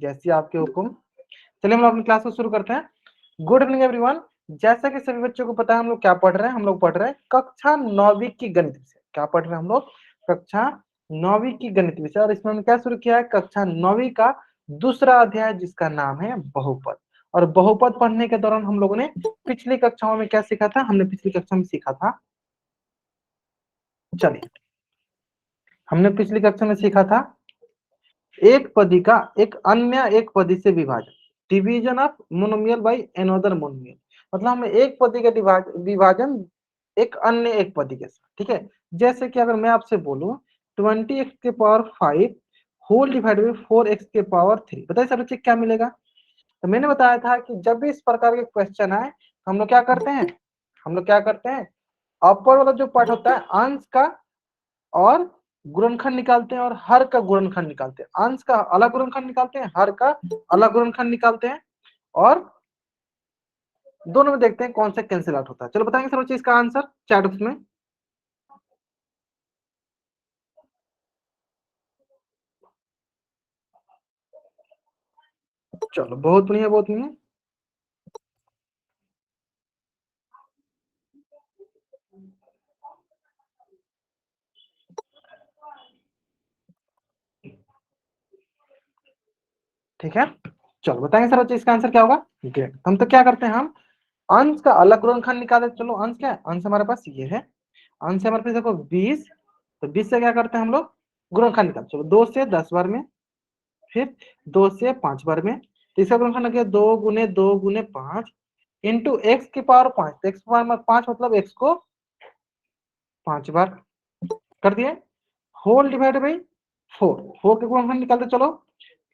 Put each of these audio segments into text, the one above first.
जैसी आपके हुक्म। चलिए हम लोग अपनी क्लास को शुरू करते हैं। Good evening everyone. जैसा कि सभी बच्चों को पता है हम लोग क्या पढ़ रहे हैं, हम लोग पढ़ रहे हैं कक्षा 9वीं की गणित विषय। क्या पढ़ रहे हैं हम लोग? कक्षा 9वीं की गणित विषय। और इसमें हमने क्या शुरू किया है? कक्षा 9वीं का दूसरा अध्याय जिसका नाम है बहुपद। और बहुपद पढ़ने के दौरान हम लोगों ने पिछली कक्षाओं में क्या सीखा था? हमने पिछली कक्षा में सीखा था, चलिए हमने पिछली कक्षा में सीखा था एक पदी का एक अन्य एक पदी से विभाजन, division of monomial by another monomial. मतलब हमें एक पदी का विभाजन एक अन्य एक पदी के साथ, ठीक है। जैसे कि अगर मैं आपसे बोलूं 20x के power 5 whole divide by 4x के पावर 3, बताइए सर बच्चे क्या मिलेगा? तो मैंने बताया था कि जब भी इस प्रकार के क्वेश्चन आए तो हम लोग क्या करते हैं? हम लोग क्या करते हैं? अपर वाला जो पार्ट होता है अंश का और गुणनखंड निकालते हैं और हर का गुणनखंड निकालते हैं। अंश का अलग गुणनखंड निकालते हैं, हर का अलग गुणनखंड निकालते हैं और दोनों में देखते हैं कौन सा कैंसिल आउट होता है। चलो बताएंगे सर बच्चे इसका आंसर चैट बॉक्स में। चलो बहुत बढ़िया, बहुत बढ़िया। ठीक है, चलो बताएंगे सर बच्चे इसका आंसर क्या होगा? ग्रेट। हम तो क्या करते हैं, हम अंश का अलग गुणनखंड निकालते हैं। चलो अंश क्या है? अंश हमारे पास ये है, अंश है हमारे पास देखो 20। तो 20 से क्या करते हैं हम लोग? गुणनखंड निकालते। चलो 2 से 10 बार में, फिर 2 से 5 बार में। तीसरा गुणनखंड क्या? 2 गुने 2 गुने 5 इंटू एक्स की पावर 5। एक्स की पावर 5 मतलब एक्स को 5 बार कर दिए, होल डिवाइड बाई 4। 4 के गुणनखंड निकालते चलो,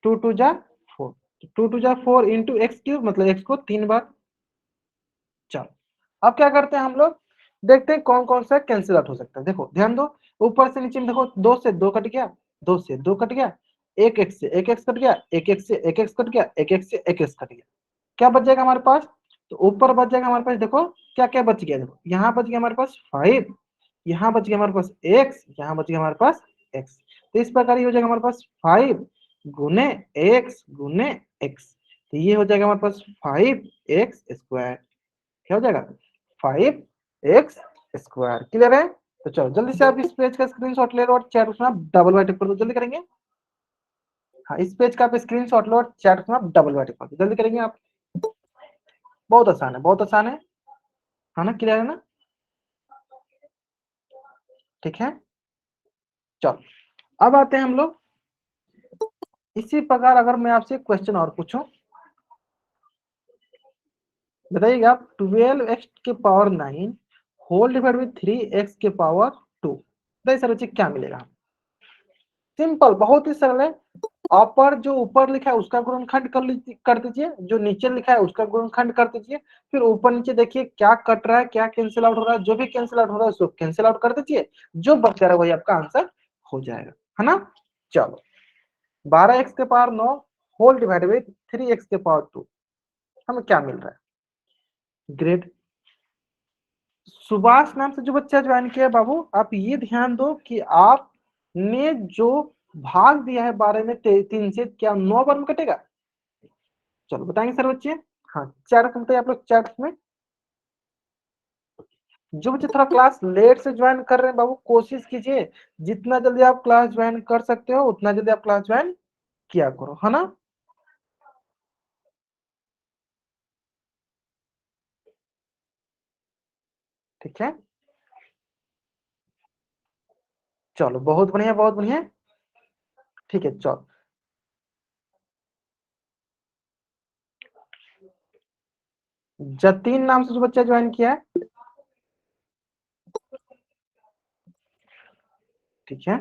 2 2 जा 4, 2 2 जा 4 इंटू एक्स क्यूब मतलब एक्स को 3 बार। चलो अब क्या करते हैं हम लोग? देखते हैं कौन कौन सा कैंसिल आउट हो सकता है। देखो ध्यान दो, ऊपर से नीचे में देखो, 2 से 2 कट गया, 2 से 2 कट गया, एक एक्स से एक एक्स कट गया, एक एक्स से एक एक्स कट गया, एक एक्स से एक एक्स कट गया। क्या बच जाएगा हमारे पास? तो ऊपर बच जाएगा हमारे पास, देखो क्या क्या बच गया। देखो यहाँ बच गया हमारे पास 5, यहाँ बच गया हमारे पास x, यहाँ बच गया हमारे पास x। तो इस प्रकार ये हो जाएगा हमारे पास 5 गुने x गुने x। तो ये हो जाएगा हमारे पास 5x स्क्वायर। क्या हो जाएगा? 5x square. क्लियर है? तो चलो जल्दी से आप इस पेज का स्क्रीनशॉट ले लो और चैट में आप डबल बाय टिक कर दो। जल्दी करेंगे? हाँ, इस पेज का आप स्क्रीनशॉट लो और चैट में आप डबल बाय टिक कर दो। जल्दी करेंगे आप? बहुत आसान है, बहुत आसान है ना? क्लियर है ना? ठीक है, चलो अब आते हैं हम लोग इसी प्रकार। अगर मैं आपसे क्वेश्चन और पूछूं, बताइएगा आप 12x के power 9 whole divide by 3x के पावर 2, बताइए सर बच्चे क्या मिलेगा? सिंपल, बहुत ही सरल है। अपर जो ऊपर लिखा है उसका गुणनखंड कर दीजिए, जो नीचे लिखा है उसका गुणनखंड कर दीजिए, फिर ऊपर नीचे देखिए क्या कट रहा है, क्या कैंसिल आउट हो रहा है। जो भी कैंसिल आउट हो रहा है उसको कैंसिल आउट कर दीजिए, जो बच रहा है वही आपका आंसर हो जाएगा, है ना? चलो 12x के power 9 whole divide by 3x के पावर 2, हमें क्या मिल रहा है? ग्रेड। सुभाष नाम से जो बच्चा ज्वाइन किया है बाबू, आप ये ध्यान दो कि आपने जो भाग दिया है 12 में 3 से, क्या 9 बार में कटेगा? चलो बताएंगे सर बच्चे। हाँ चैट बताइए आप लोग चैट में। जो बच्चे थोड़ा क्लास लेट से ज्वाइन कर रहे हैं बाबू, कोशिश कीजिए जितना जल्दी आप क्लास ज्वाइन कर सकते हो उतना जल्दी आप क्लास ज्वाइन किया करो, है ना? ठीक है, चलो बहुत बढ़िया, बहुत बढ़िया। ठीक है, चलो जतीन नाम से जो बच्चा ज्वाइन किया है, ठीक है,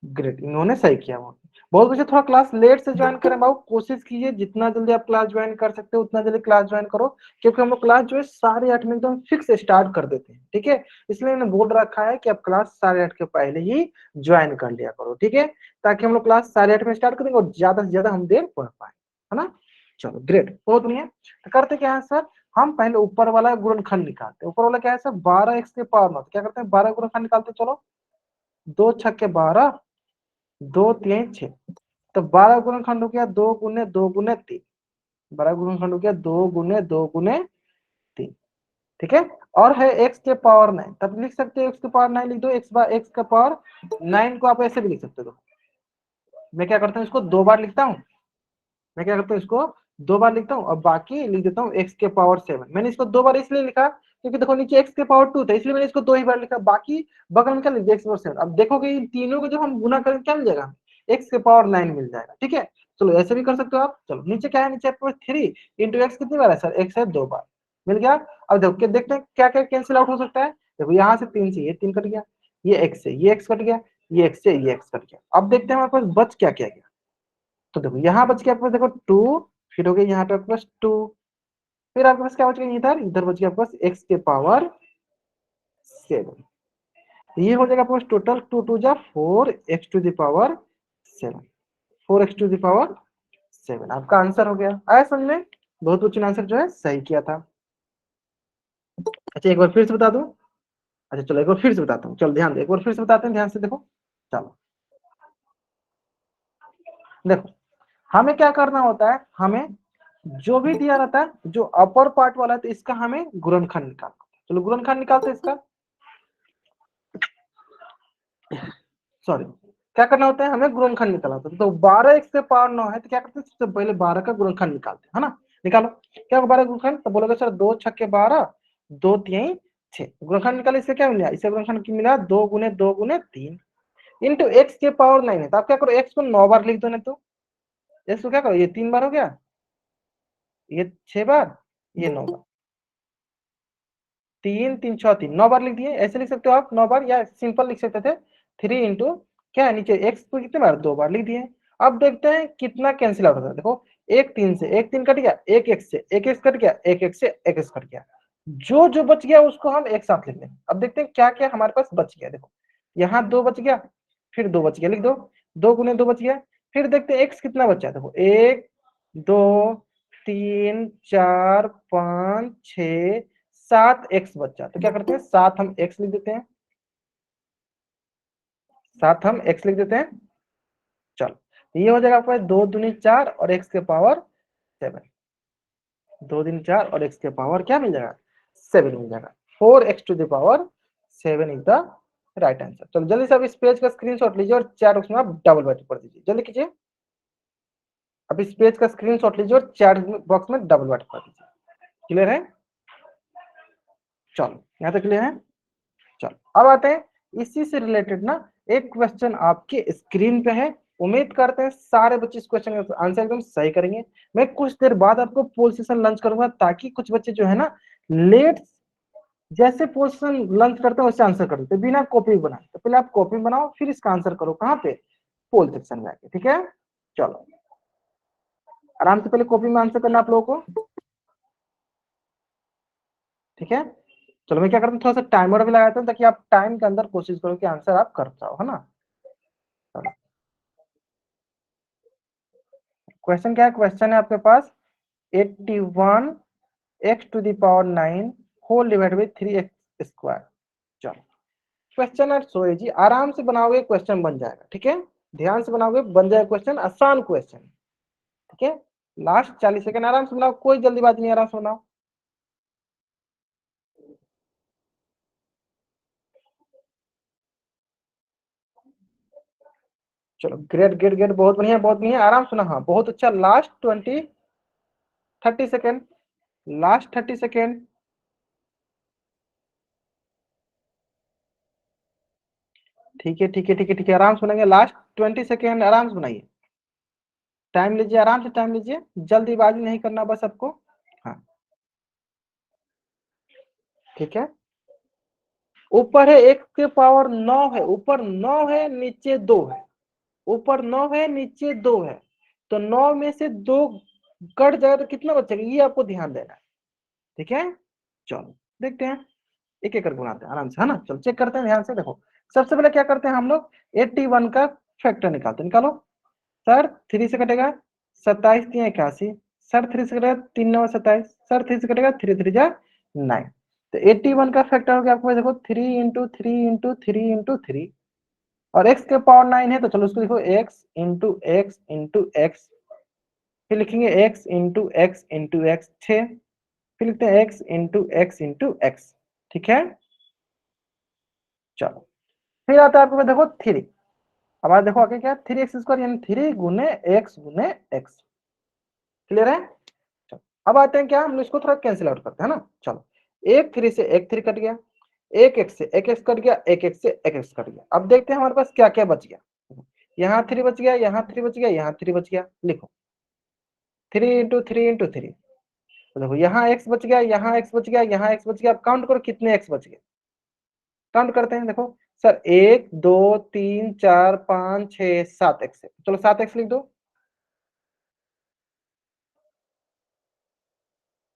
ग्रेट, इन्होंने सही किया। वो बहुत बच्चे थोड़ा क्लास लेट से ज्वाइन करें बाबू, कोशिश कीजिए जितना जल्दी आप क्लास ज्वाइन कर सकते हो उतना जल्दी क्लास ज्वाइन करो, क्योंकि हम लोग क्लास जो है 8:30 में एकदम फिक्स स्टार्ट कर देते हैं, ठीक है। इसलिए मैंने बोल रखा है कि आप क्लास 8:30 के पहले ही ज्वाइन कर लिया करो, ठीक है, ताकि हम लोग क्लास 8:30 में स्टार्ट करेंगे और ज्यादा से ज्यादा हम देर पढ़ पाए, है ना? चलो ग्रेट, बहुत बढ़िया। तो करते क्या है सर, हम पहले ऊपर वाला गुणनखंड निकालते हैं। ऊपर वाला क्या है सर? 12x के पावर 9। क्या करते हैं? 12 गुणनखंड निकालते हैं। चलो 2 छक्के 12, 2 3 6, तो 12 गुणनखंड हो गया 2 गुने 2 गुने 3, 12 गुणनखंड हो गया 2 गुने 2 गुने 3, ठीक है। और है x के पावर 9, तब लिख सकते हो x के पावर 9 लिख दो, x का पावर 9 को आप ऐसे भी लिख सकते हो। मैं क्या करता हूँ इसको 2 बार लिखता हूँ, मैं क्या करता हूँ इसको 2 बार लिखता हूँ और बाकी लिख देता हूँ x के पावर 7। मैंने इसको 2 बार इसलिए लिखा क्योंकि देखो नीचे x के पावर 2 था, इसलिए मैंने इसको 2 ही बार लिखा, बाकी बगल में क्या लिख दिया x पावर 7। अब देखोगे इन तीनों को जब हम गुना करेंगे क्या मिल जाएगा, x के पावर 9 मिल जाएगा, ठीक है। चलो ऐसे भी कर सकते हो आप। चलो नीचे क्या है, नीचे आपके पास 3 इंटू एक्स कितनी बार है सर, x है 2 बार, मिल गया। अब देखो देखते हैं क्या क्या कैंसिल आउट हो सकता है। देखो यहाँ से 3 से ये 3 कट गया, ये x से ये x कट गया, ये x से ये x कट गया। अब देखते हैं हमारे पास बच क्या क्या गया। तो देखो यहाँ बच गया आपके पास, देखो 2, फिर हो गया यहाँ पे आपके पास 2, फिर आपके पास क्या बच गया इधर, इधर बच गया आपके पास x के पावर 7। ये हो जाएगा आपके पास टोटल 2 2 जा 4 x to the power 7, 4 x to the power 7 आपका आंसर हो गया। आया समझ में, बहुत बच्चों ने आंसर जो है सही किया था। अच्छा एक बार फिर से बता दूं, अच्छा चलो एक बार फिर से बताता हूँ, चलो ध्यान दे, एक बार फिर से बताते हैं, ध्यान से देखो। चलो देखो हमें क्या करना होता है, हमें जो भी दिया रहता है जो अपर पार्ट वाला है तो इसका हमें गुणनखंड निकालना होता है। चलो गुणनखंड निकालते हैं इसका, सॉरी क्या करना होता है, हमें गुणनखंड निकालना होता है। तो 12 x के पावर 9 है तो क्या करते हैं, सबसे पहले 12 का गुणनखंड निकालते हैं, है ना। निकालो क्या होगा 12 गुणनखंड, तो बोलोगे सर 2 छक्के 12, 2 3 6, गुणनखंड निकाले, इससे क्या मिला, इससे गुणनखंड की मिला 2 गुने 2 गुने 3 इंटू एक्स के पावर 9 है, तो आप क्या करो x को 9 बार लिख दो ना, तो x को क्या करो, ये 3 बार हो गया, ये 6 बार, ये 9 बार, 3 3 6 3, 9 बार लिख दिए। ऐसे लिख सकते हो आप 9 बार, या सिंपल लिख सकते थे 3 इंटू क्या है नीचे x को कितने बार, 2 बार लिख दिए। अब देखते हैं कितना कैंसिल आउट होता है। देखो एक 3 से एक 3 कट गया, एक x से एक x कट गया, एक x से एक x कट गया, जो जो बच गया उसको हम एक साथ लिख लेंगे। अब देखते हैं क्या क्या हमारे पास बच गया। देखो यहाँ 2 बच गया, फिर 2 बच गया, लिख दो 2 गुने 2 बच गया। फिर देखते हैं x कितना बचा, देखो 1 2 3 4 5 6 7 x बचा, तो क्या करते हैं 7 हम x लिख देते हैं, 7 हम x लिख देते हैं। चलो ये हो जाएगा आपको 2 दूनी 4 और x के पावर 7, 2 दूनी 4 और x के पावर क्या मिल जाएगा 7 मिल जाएगा, 4x to the power 7 is the right answer. चलो जल्दी से अब इस पेज का स्क्रीनशॉट लीजिए और चैट बॉक्स में आप डबल बाइट कर दीजिए, जल्दी कीजिए। अब इस पेज का स्क्रीनशॉट लीजिए और चैट बॉक्स में डबल बाइट कर दीजिए। क्लियर है, चलो यहाँ तक क्लियर है। चलो अब आते हैं इसी से रिलेटेड ना एक क्वेश्चन आपके स्क्रीन पे है, उम्मीद करते हैं सारे बच्चे इस क्वेश्चन का आंसर एकदम सही करेंगे। मैं कुछ देर बाद आपको पोल सेशन लंच करूंगा ताकि कुछ बच्चे जो है ना लेट जैसे पोल सेशन लंच करते हैं वैसे आंसर कर देते बिना कॉपी बनाए। तो पहले आप कॉपी बनाओ फिर इसका आंसर करो कहाँ पे, पोल सेक्शन में आके, ठीक है। चलो आराम से पहले कॉपी में आंसर करना आप लोगों को, ठीक है। चलो मैं क्या करता हूँ थोड़ा सा टाइमर भी लगाता हूँ ताकि आप टाइम के अंदर कोशिश करो कि आंसर आप कर पाओ, है ना। क्वेश्चन क्या है, क्वेश्चन है आपके पास 81 x टू द पावर 9 whole divide by 3x square. चलो क्वेश्चन है सो जी, आराम से बनाओगे क्वेश्चन बन जाएगा, ठीक है। ध्यान से बनाओगे बन जाएगा क्वेश्चन, आसान क्वेश्चन, ठीक है। लास्ट 40 सेकंड आराम से बनाओ, कोई जल्दीबाजी नहीं, आराम से बनाओ। चलो ग्रेट ग्रेट ग्रेट, बहुत बढ़िया बहुत बढ़िया, आराम सुना, हाँ बहुत अच्छा। लास्ट 30 सेकेंड, लास्ट 30 सेकेंड, ठीक है ठीक है ठीक है ठीक है, आराम सुनेंगे, लास्ट 20 सेकेंड आराम से बनाइए, टाइम लीजिए, आराम से टाइम लीजिए, जल्दीबाजी नहीं करना बस आपको, हाँ ठीक है। ऊपर है एक के पावर 9 है, ऊपर 9 है नीचे 2 है, ऊपर 9 है नीचे 2 है, तो 9 में से 2 कट जाए तो कितना बचेगा ये आपको ध्यान देना है, ठीक है। चलो देखते हैं, एक एक करके बनाते हैं आराम से, है ना। चलो चेक करते हैं ध्यान से, देखो सबसे पहले क्या करते हैं हम लोग 81 का फैक्टर निकालते हैं, निकालो। सर 3 से कटेगा 27 3 81, सर 3 से कटेगा 3 9 27, सर 3 से कटेगा 3 3 जा 9, तो 81 का फैक्टर हो गया आपको देखो 3 इंटू 3 इंटू 3 इंटू 3, और x के पावर 9 है तो चलो उसको लिखो x into x into x, फिर लिखेंगे x into x into x 6, फिर लिखते हैं x इंटू एक्स। ठीक है, चलो फिर आता है आपके पास देखो 3। अब आज देखो आगे क्या, 3x² यानी 3 गुने x। क्लियर है? चलो अब आते हैं क्या, हम इसको थोड़ा कैंसिल आउट करते हैं ना। चलो एक 3 से एक 3 कट गया, एक x से एक x कट गया, एक x से एक x कट गया। अब देखते हैं हमारे पास क्या क्या बच गया। यहाँ 3 बच गया, यहाँ 3 बच गया, यहाँ 3 बच गया। लिखो 3 इंटू 3 तो देखो यहाँ x बच गया, यहाँ x बच गया, यहाँ x बच गया। अब काउंट करो कितने x बच गए, काउंट करते हैं। देखो सर 1 2 3 4 5 6 7 x है, चलो 7x लिख दो।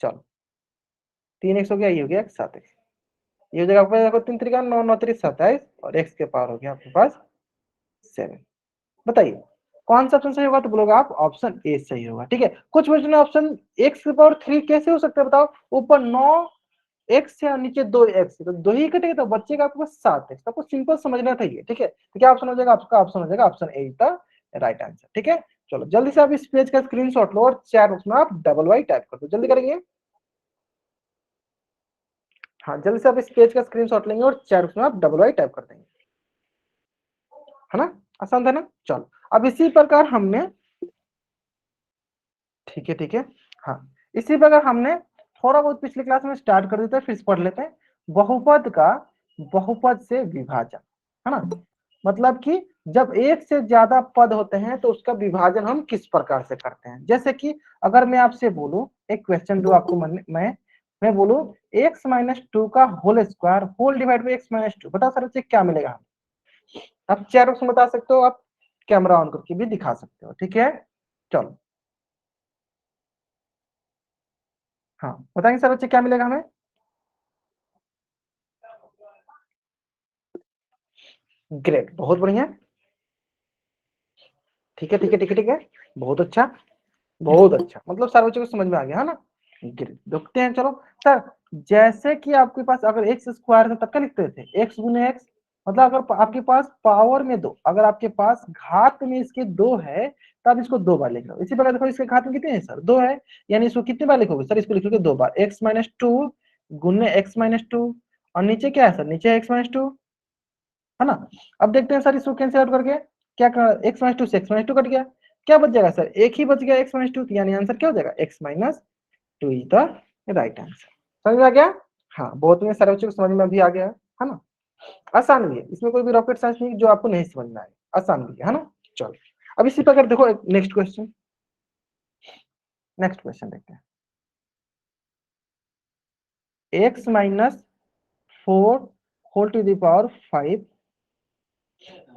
चलो 3x हो गया, ये हो गया 7x। ये हो जाएगा आपके पास, देखो 3 3 9 9 3 27 और x के पावर हो गया आपके पास 7। बताइए कौन सा ऑप्शन सही होगा, तो बोलोगे आप ऑप्शन ए सही होगा। ठीक है, कुछ बच्चों ने ऑप्शन x की पावर 3 कैसे हो सकता है बताओ, ऊपर 9 x है और नीचे 2x, तो 2 ही कटेगा तो बचेगा आपके पास 7x। तो आपको सिंपल समझना था ये। ठीक है, तो क्या ऑप्शन हो जाएगा आपका, ऑप्शन हो जाएगा option A the right answer. ठीक है, चलो जल्दी से आप इस पेज का स्क्रीनशॉट लो और चैट बॉक्स में आप डबल वाई टाइप कर दो, जल्दी करेंगे। हाँ जल्दी से आप इस पेज का स्क्रीनशॉट लेंगे और चैट बॉक्स में आप डबल वाई टाइप कर देंगे, है ना, आसान था ना। चलो अब इसी प्रकार हमने, ठीक है ठीक है, हाँ इसी प्रकार हमने थोड़ा बहुत पिछली क्लास में स्टार्ट कर देते हैं, फिर पढ़ लेते हैं बहुपद का बहुपद से विभाजन, है ना। मतलब कि जब एक से ज्यादा पद होते हैं तो उसका विभाजन हम किस प्रकार से करते हैं। जैसे कि अगर मैं आपसे बोलूं, एक क्वेश्चन दो आपको मन में, मैं बोलूं x-2 का whole square whole divide by x-2, बता सर बच्चे क्या मिलेगा हमें। आप चैट बॉक्स में बता सकते हो, आप कैमरा ऑन करके भी दिखा सकते हो। ठीक है, चलो हाँ बताएंगे सर बच्चे क्या मिलेगा हमें। ग्रेट, बहुत बढ़िया। ठीक है ठीक है ठीक है ठीक है, बहुत अच्छा बहुत अच्छा, मतलब सारे बच्चों को समझ में आ गया है ना। ग्रेट, देखते हैं चलो सर। जैसे कि आपके पास अगर एक्स स्क्वायर था तब क्या लिखते थे, एक्स गुने एक्स। मतलब अगर आपके पास पावर में दो, अगर आपके पास घात में इसके दो है तो आप इसको 2 बार लिख लो। इसी प्रकार देखो इसके घात में कितने हैं सर, 2 है, यानी इसको कितने बार लिखोगे सर, इसको लिखोगे 2 बार, x-2 गुने x-2। और नीचे क्या है सर, नीचे है x-2, है ना। अब देखते हैं सर इसको कैंसिल आउट करके, क्या कर x-2 से x-2 कट गया, क्या बच जाएगा सर, एक ही बच गया x-2, यानी आंसर क्या हो जाएगा x-2 is the right answer. समझ में आ गया। हाँ बहुत में सारे बच्चों को समझ में भी आ गया है ना। आसान भी है, इसमें कोई भी रॉकेट साइंस नहीं जो आपको नहीं समझ में आए, आसान भी है ना। चलो अब इसी प्रकार देखो नेक्स्ट क्वेश्चन, नेक्स्ट क्वेश्चन देखते हैं। x-4 whole to the power 5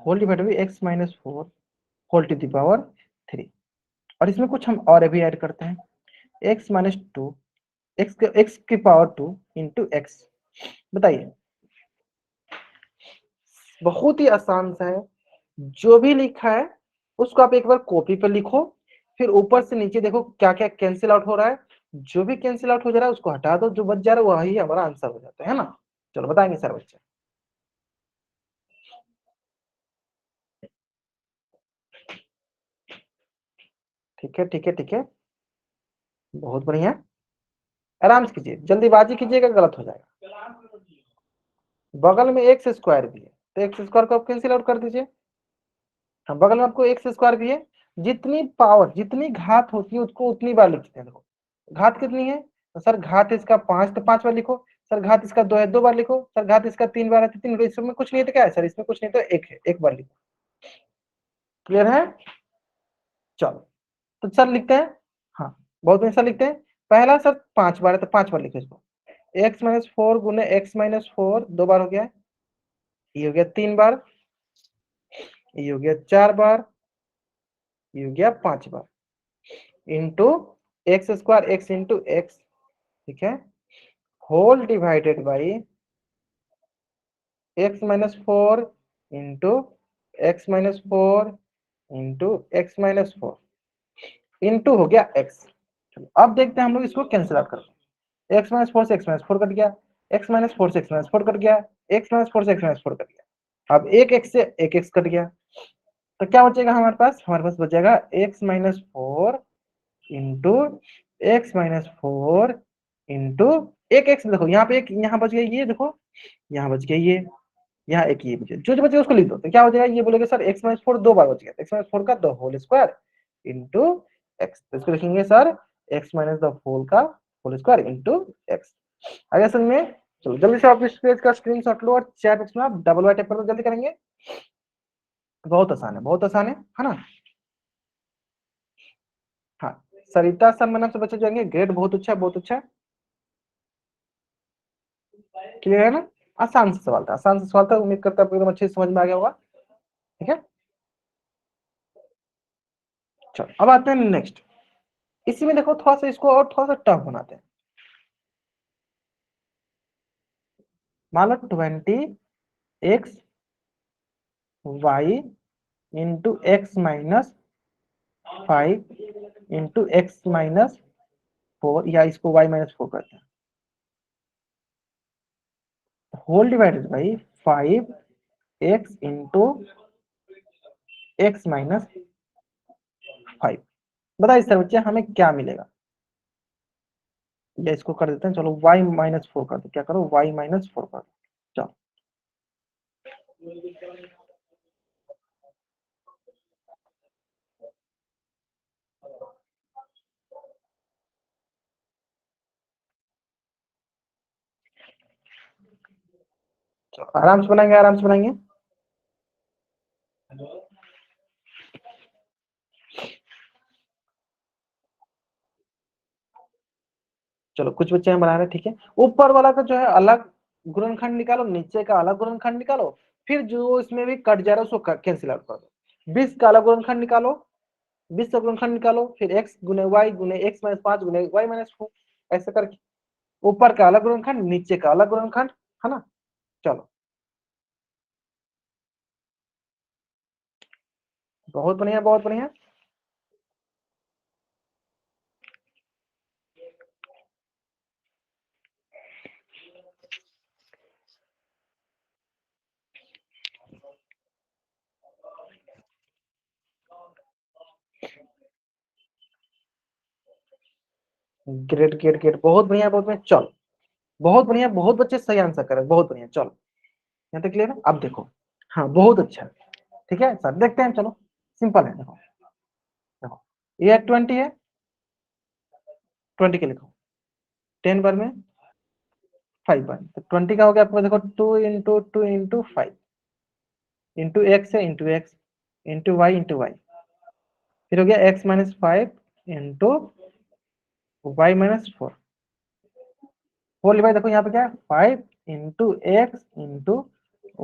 whole divided by x-4 whole to the power 3। और इसमें कुछ हम और भी ऐड करते हैं, x-2 एक्स की पावर 2 इंटू एक्स। बताइए, बहुत ही आसान सा है, जो भी लिखा है उसको आप एक बार कॉपी पर लिखो, फिर ऊपर से नीचे देखो क्या क्या कैंसिल आउट हो रहा है, जो भी कैंसिल आउट हो जा रहा है उसको हटा दो, जो बच जा रहा है वही हमारा आंसर हो जाता है ना। चलो बताएंगे सर बच्चे। ठीक है ठीक है ठीक है, बहुत बढ़िया, आराम से कीजिए, जल्दीबाजी कीजिएगा गलत हो जाएगा। बगल में एक्स स्क्वायर भी है तो एक्स स्क्वायर को आप कैंसिल आउट कर दीजिए। हाँ बगल में आपको एक्स स्क्वायर भी है, जितनी पावर जितनी घात होती है उसको उतनी बार लिखते हैं। देखो घात कितनी है, तो सर घात इसका 5 तो 5 बार लिखो, सर घात इसका 2 है 2 बार लिखो, सर घात इसका 3 बार है तो 3 बार। इसमें कुछ नहीं है तो क्या है सर, इसमें कुछ नहीं तो एक है, एक बार लिखो। क्लियर है, चलो तो सर लिखते हैं। हाँ बहुत अच्छा लिखते हैं, पहला सर 5 बार है तो 5 बार लिखो इसको, x-4 गुने x-4 2 बार हो गया, ये हो गया 3 बार, ये हो गया 4 बार, ये हो गया 5 बार, into x square x into x, ठीक है, whole divided by x-4 into x-4 into x-4 into हो गया x। चलो अब देखते हैं हम लोग इसको कैंसिल आउट करते हैं, x-4 से x-4 कट गया, x-4 से x-4 कट गया, x-4 से x-4 कट गया। अब एक एक्स से एक एक्स कट गया, तो क्या बचेगा हमारे पास बचेगा x minus four into x minus four into एक एक्स। देखो यहाँ पे एक यहाँ बच गया, ये देखो यहाँ बच गया, ये यहाँ एक ये बचे, जो जो बचे उसको लिख दो। तो क्या हो जाएगा, ये बोलेगे सर एक्स माइनस फोर दो बार बच गया, एक्स माइनस फोर का the whole square into x. तो इसको लिखेंगे sir x minus the four का होल स्क्वायर इंटू एक्स। आगे समझ में? चलो जल्दी से आप इस पेज का स्क्रीनशॉट लो और चैट बॉक्स में आप डबल वाई टाइप कर लो, जल्दी करेंगे। बहुत आसान है, बहुत आसान है ना? हाँ, सरिता सर नाम से बच्चे जाएंगे, ग्रेड बहुत अच्छा है, बहुत अच्छा है। क्लियर है ना? आसान से सवाल था, आसान से सवाल था, उम्मीद करता हूँ एकदम अच्छे से समझ में आ गया होगा। ठीक है, चलो अब आते हैं नेक्स्ट। इसी में देखो थोड़ा सा इसको और थोड़ा सा टफ बनाते हैं। मान लो 20x y into x minus 5 into x minus 4, या इसको y माइनस 4 करते हैं, whole divided by 5x into x minus 5। बताइए सर बच्चे हमें क्या मिलेगा? या इसको कर देते हैं, चलो y माइनस 4 कर दो, क्या करो y माइनस 4 कर दो। चलो आराम से बनाएंगे, आराम से बनाएंगे। चलो कुछ बच्चे हैं बना रहे हैं, ठीक है। ऊपर वाला का जो है अलग गुणनखंड निकालो, नीचे का अलग गुणनखंड निकालो, फिर जो इसमें भी कट जा रहा है उसको कैंसिल आउट कर दो। 20 का अलग गुणनखंड निकालो, 20 का गुणनखंड निकालो, फिर x गुने y गुने x माइनस 5 गुने y माइनस 4, ऐसे करके ऊपर का अलग गुणनखंड, नीचे का अलग गुणनखंड, है ना? चलो बहुत बढ़िया, बहुत बढ़िया। ग्रेट ग्रेट ग्रेट, बहुत बढ़िया, बहुत बढ़िया। चलो बहुत बढ़िया, बहुत बच्चे सही आंसर करें, बहुत बढ़िया। चलो यहाँ तक क्लियर है? अब देखो, हाँ बहुत अच्छा, ठीक है सर, देखते हैं। चलो सिंपल है, देखो देखो, ये 20 है, 20 के लिखो 10 बार में 5 बार, तो 20 का हो गया आपको, देखो 2 इंटू 5 इंटू एक्स है, इंटू एक्स इंटू वाई, फिर हो गया x minus 5 into y minus 4। Whole divide, देखो यहाँ पे क्या है 5 into x into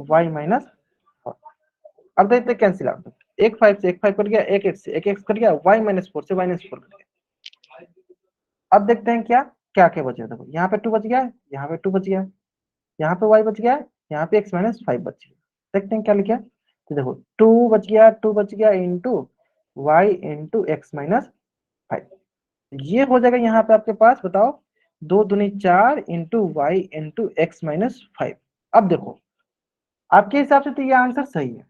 y minus 4। अब देखते हैं कैंसिल आउट, एक 5 से एक 5 कट गया, एक एक्स से एक एक्स कट गया, वाई माइनस 4 से वाई माइनस 4 कट गया। अब देखते हैं क्या क्या क्या बचे, देखो यहाँ पे 2 बच गया, यहाँ पे 2 बच गया, यहाँ पे y बच गया, यहाँ पे x माइनस 5 बच गया। देखते हैं क्या लिखा है, तो देखो 2 बच गया into y into x minus 5। ये हो जाएगा यहाँ पे आपके पास, बताओ 2 दूनी 4 into y into x minus 5। अब देखो आपके हिसाब से तो ये आंसर सही है,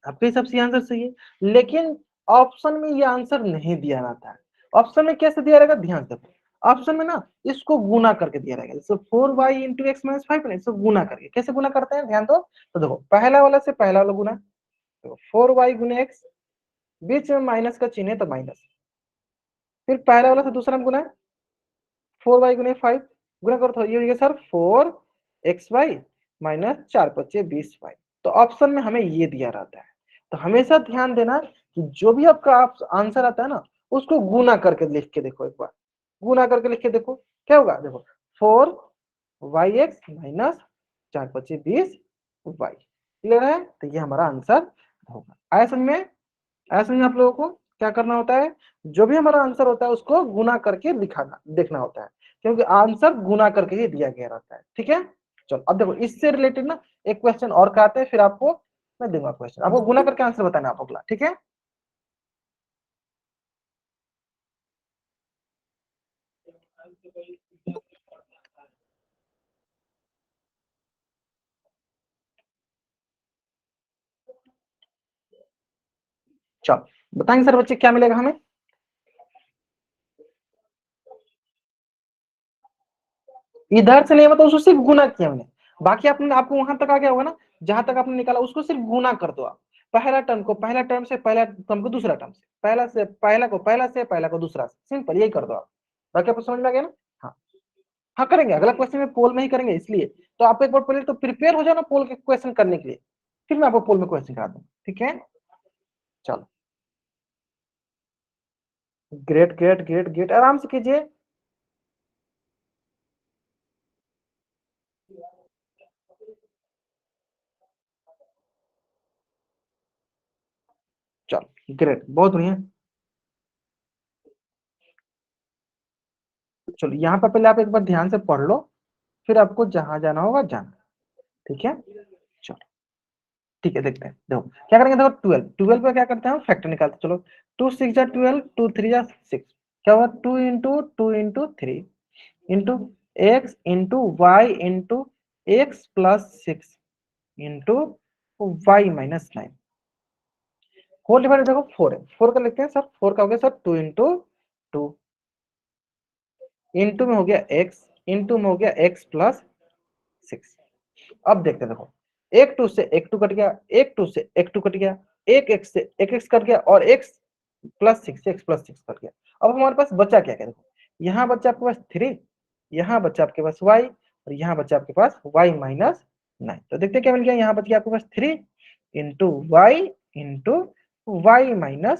आपके हिसाब से ये आंसर सही है, लेकिन ऑप्शन में ये आंसर नहीं दिया रहता है। ऑप्शन में कैसे दिया रहेगा, ध्यान से देखो, ऑप्शन में ना इसको गुना करके दिया रहेगा, जैसे 4y इंटू एक्स माइनस 5 ना, इसको गुना करके। कैसे गुना करते हैं ध्यान दो, तो देखो पहला वाला से पहला वाला गुना, तो 4y गुने एक्स, बीच में माइनस का चिन्ह है तो माइनस, फिर पहला वाला से दूसरा में गुना, 4y गुने 5, गुना करो तो ये हो गया सर 4xy माइनस 4 × 5 = 20y। तो ऑप्शन में हमें ये दिया रहता है, तो हमेशा ध्यान देना कि जो भी आपका आंसर आता है ना, उसको गुना करके लिख के देखो, एक बार गुना करके लिख के देखो क्या होगा, देखो 4yx माइनस 4 × 5 = 20y। क्लियर है? तो ये हमारा आंसर होगा। आया समझ में? आया समझ में आप लोगों को? क्या करना होता है, जो भी हमारा आंसर होता है उसको गुना करके दिखाना देखना होता है, क्योंकि आंसर गुना करके ही दिया गया रहता है। ठीक है, चलो अब देखो इससे रिलेटेड ना एक क्वेश्चन और कराते हैं, फिर आपको मैं दूंगा क्वेश्चन, आपको गुना करके आंसर बताना आप अगला। ठीक है, चलो बताएंगे सर बच्चे क्या मिलेगा हमें। इधर से नहीं मतलब उसको सिर्फ गुना किया हमने, बाकी आपने आपको वहां तक आ गया होगा ना, जहां तक आपने निकाला उसको सिर्फ गुना कर दो आप। पहला टर्म को पहला टर्म से, पहला टर्म को दूसरा टर्म से, पहला से पहला को पहला से, पहला को दूसरा से, सिंपल यही कर दो आप। बाकी आपको समझ में आ गया ना। हाँ हाँ करेंगे, अगला क्वेश्चन में पोल में ही करेंगे, इसलिए तो आप एक बार पहले तो प्रिपेयर हो जाओ ना पोल के क्वेश्चन करने के लिए, फिर मैं आपको पोल में क्वेश्चन करा दूँ, ठीक है। चलो ग्रेट ग्रेट ग्रेट ग्रेट, आराम से कीजिए। चलो ग्रेट, बहुत बढ़िया। चलो यहाँ पर पहले आप एक बार ध्यान से पढ़ लो, फिर आपको जहां जाना होगा जाना, ठीक है। चलो ठीक है, देखते हैं, देखो क्या करेंगे, देखो 12 12 पे क्या करते हैं हम फैक्टर निकालते हैं। चलो 2 6 जा 12, 2 3 जा 6, क्या हुआ 2 into 2 into 3 into x into y into x+6 into y-9 whole divide, देखो 4 है, 4 का लिखते हैं सर, 4 का हो गया सर 2 into 2 इंटू में हो गया x इंटू में हो गया x+6। अब देखते हैं, देखो एक टू से एक टू कट गया, एक टू से एक टू कट गया, एक एक्स से एक एक्स कट गया, और x+6 से x+6 कट गया। अब हमारे पास बचा क्या क्या, देखो यहाँ बच्चा आपके पास 3, यहाँ बच्चा आपके पास y, और यहाँ बच्चा आपके पास y-9। तो देखते क्या मिल गया, यहाँ बच गया आपके पास 3 इंटू वाई इंटू y-9।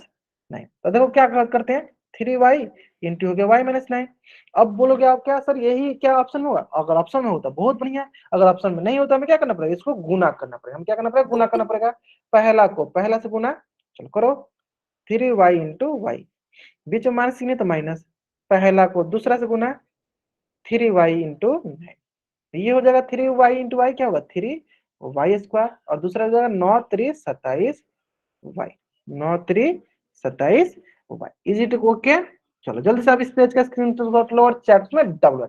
तो देखो क्या करते हैं, 3y इंटू हो गया y-9। अब बोलोगे आप क्या सर यही क्या ऑप्शन में होगा, अगर ऑप्शन में होता बहुत बढ़िया है, अगर ऑप्शन में नहीं होता हमें क्या करना पड़ेगा, इसको गुना करना पड़ेगा। हम क्या करना पड़ेगा, गुना करना पड़ेगा, पहला को पहला से गुना। चलो करो 3y इंटू वाई, बीच में माइनस नहीं तो माइनस, पहला को दूसरा से गुना 3y इंटू 9, ये हो जाएगा 3y इंटू वाई, क्या होगा 3y², और दूसरा हो जाएगा 9 3 27y, 9 3 27y, is it okay. चलो जल्दी से आप इस पेज का स्क्रीनशॉट लो और चैट में डबल।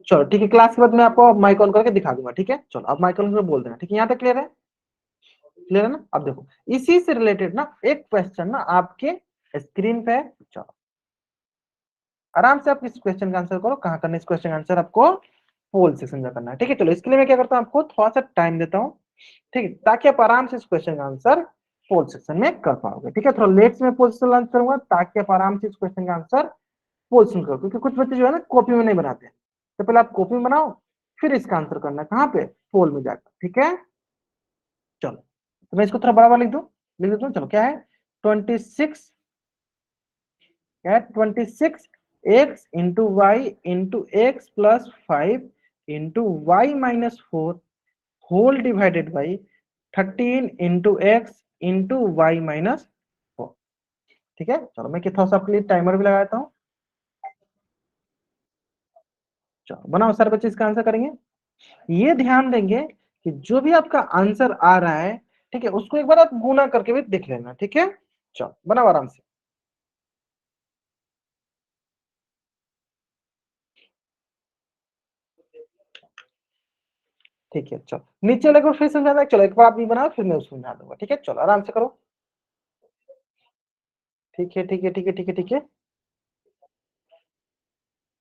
चलो ठीक है, क्लास के बाद मैं आपको माइक ऑन करके दिखा दूंगा, ठीक है। चलो आप माइक ऑन करके बोल देना, ठीक है, यहाँ तक क्लियर है, क्लियर है ना। अब देखो इसी से रिलेटेड ना एक क्वेश्चन ना आपके स्क्रीन पे है। चलो आराम से आप इस क्वेश्चन का आंसर करो, कहाँ करना है इस क्वेश्चन का आंसर, आपको पोल सेक्शन में करना है, ठीक है। चलो इसके लिए मैं क्या करता हूँ, आपको थोड़ा सा टाइम देता हूँ, ठीक है, ताकि आप आराम से इस क्वेश्चन का आंसर पोल सेक्शन में कर पाओगे, ठीक है। थोड़ा लेट से मैं पोल सेक्शन लॉन्च करूंगा, ताकि आप आराम से इस क्वेश्चन का आंसर पोल सेक्शन करो, क्योंकि कुछ बच्चे जो है ना कॉपी में नहीं बनाते, तो पहले आप कॉपी में बनाओ, फिर इसका आंसर करना है कहाँ पे, पोल में जाकर, ठीक है। चलो तो मैं इसको थोड़ा बड़ा बड़ा लिख देता हूँ। चलो क्या है 26, क्या है 26 x into y into x+5 into y-4 whole divided by 13 into x into y-4, ठीक है। चलो मैं थोड़ा सा आपके लिए टाइमर भी लगाता हूँ। चलो बनाओ सर बच्चे, इसका आंसर करेंगे। ये ध्यान देंगे कि जो भी आपका आंसर आ रहा है, ठीक है, उसको एक बार आप गुना करके भी देख लेना, ठीक है। चलो बनाओ आराम से। ठीक है चलो नीचे वाले को फिर समझाना है, चलो एक बार आप भी बनाओ फिर मैं उसको समझा दूंगा, ठीक है। चलो आराम से करो, ठीक है ठीक है ठीक है ठीक है ठीक है।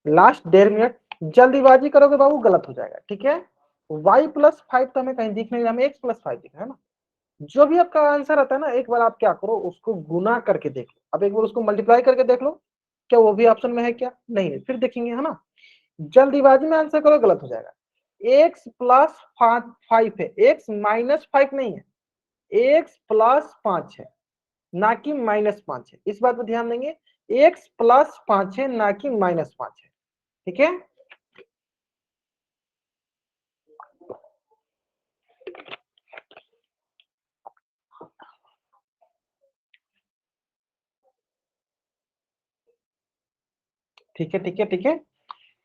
लास्ट 1.5 मिनट, जल्दीबाजी करोगे बाबू गलत हो जाएगा, ठीक है। y+5 तो हमें कहीं दिख नहीं रहा, हमें x+5 दिख रहा है ना। जो भी आपका आंसर आता है ना, एक बार आप क्या करो उसको गुना करके देख लो, अब एक बार उसको मल्टीप्लाई करके देख लो, क्या वो भी ऑप्शन में है, क्या नहीं है, फिर देखेंगे, है ना। जल्दीबाजी में आंसर करो गलत हो जाएगा। x+5 है, x-5 नहीं है, x+5 है, ना कि -5 है, इस बात पर ध्यान देंगे। x+5 है, ना कि -5 है, ठीक है। ठीक है ठीक है ठीक है,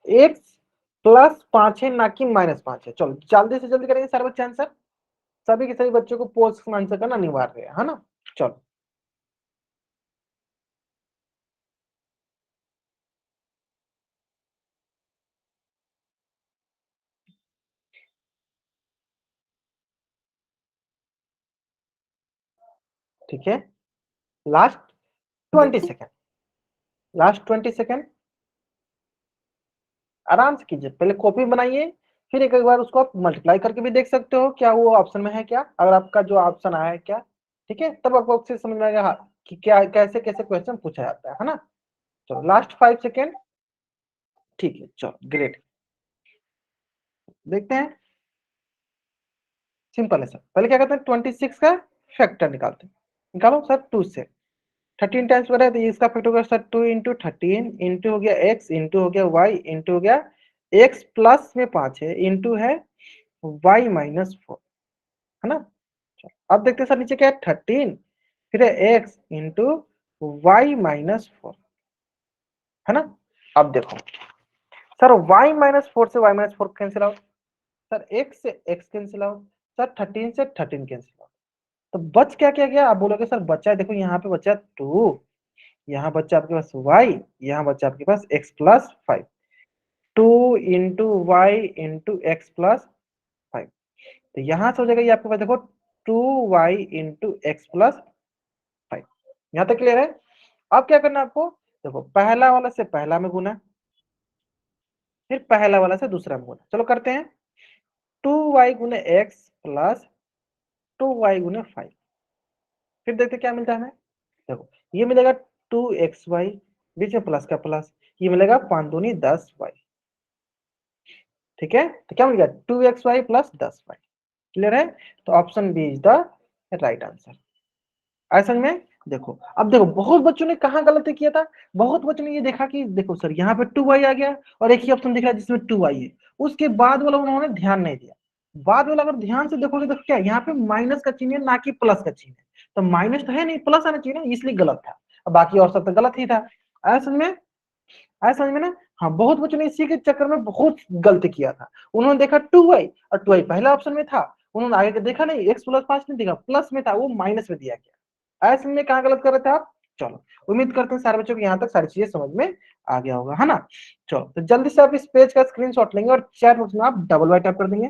x+5 है, ना कि -5 है। चलो जल्दी से जल्दी करेंगे सारे बच्चे आंसर, सभी के सभी बच्चों को पोस्ट आंसर करना अनिवार्य है ना। चलो ठीक है, लास्ट 20 सेकेंड, लास्ट 20 सेकेंड आराम से कीजिए, पहले कॉपी बनाइए, फिर एक बार उसको आप मल्टीप्लाई करके भी देख सकते हो क्या वो ऑप्शन में है क्या, अगर आपका जो ऑप्शन आया है क्या, ठीक है, तब आपको अच्छे से समझ में आएगा हाँ, कि क्या कैसे कैसे क्वेश्चन पूछा जाता है ना। चलो लास्ट 5 सेकेंड, ठीक है, चलो ग्रेट, देखते हैं। सिंपल है सर, पहले क्या करते हैं 26 का फैक्टर निकालते हैं, निकालो सर 2 से 13 टाइम्स बना है तो इसका फैक्टर होगा सर 2 इंटू 13 इंटू हो गया x इंटू हो गया y इंटू हो गया x प्लस में 5 है इंटू है y माइनस 4, है ना। अब देखते हैं सर नीचे क्या है 13, फिर है x इंटू y माइनस 4, है ना। अब देखो सर y माइनस 4 से y minus 4 cancel out, sir x से x कैंसिल आउट, सर 13 से 13 कैंसिल आउट, तो बच क्या क्या गया, आप बोलोगे सर बचा है, देखो यहाँ पे बचा 2, यहाँ बच्चा आपके पास y, यहाँ बच्चा आपके पास x plus 5, 2 into y into x plus 5, तो यहाँ से हो जाएगा ये आपके पास देखो 2y इंटू एक्स प्लस 5, यहाँ तक क्लियर है। अब क्या करना है आपको, देखो पहला वाला से पहला में गुना, फिर पहला वाला से दूसरा में गुना, चलो करते हैं 2y गुने एक्स प्लस 2y गुने 5, फिर देखते क्या मिलता है हमें, देखो ये मिलेगा 2xy, बीच में प्लस का प्लस, ये मिलेगा 5 दूनी 10y, ठीक है, तो क्या मिल गया 2xy प्लस 10y, क्लियर है, तो option B is the right answer. ऐसा में देखो, अब देखो बहुत बच्चों ने कहा गलती किया था, बहुत बच्चों ने ये देखा कि देखो सर यहाँ पे 2y आ गया और एक ही ऑप्शन दिख रहा है जिसमें 2y है, उसके बाद वाला उन्होंने ध्यान नहीं दिया, बाद वाला अगर ध्यान से देखोगे तो क्या यहाँ पे माइनस का चिन्ह है ना कि प्लस का चिन्ह है, तो माइनस तो है नहीं प्लस आना चाहिए ना, इसलिए गलत था, बाकी और सब तो गलत ही था। ऐसा में आया समझ में ना, हाँ बहुत बच्चों ने इसी के चक्कर में बहुत गलती किया था, उन्होंने देखा 2y और 2y पहला ऑप्शन में था, उन्होंने आगे के देखा नहीं x प्लस 5 नहीं देखा, प्लस में था वो माइनस में दिया गया, ऐसे में कहाँ गलत कर रहे थे आप। चलो उम्मीद करते हैं सारे बच्चों को यहाँ तक सारी चीजें समझ में आ गया होगा, है ना। चलो तो जल्दी से आप इस पेज का स्क्रीनशॉट लेंगे और चैट बॉक्स में आप डबल वाइट टाइप कर देंगे,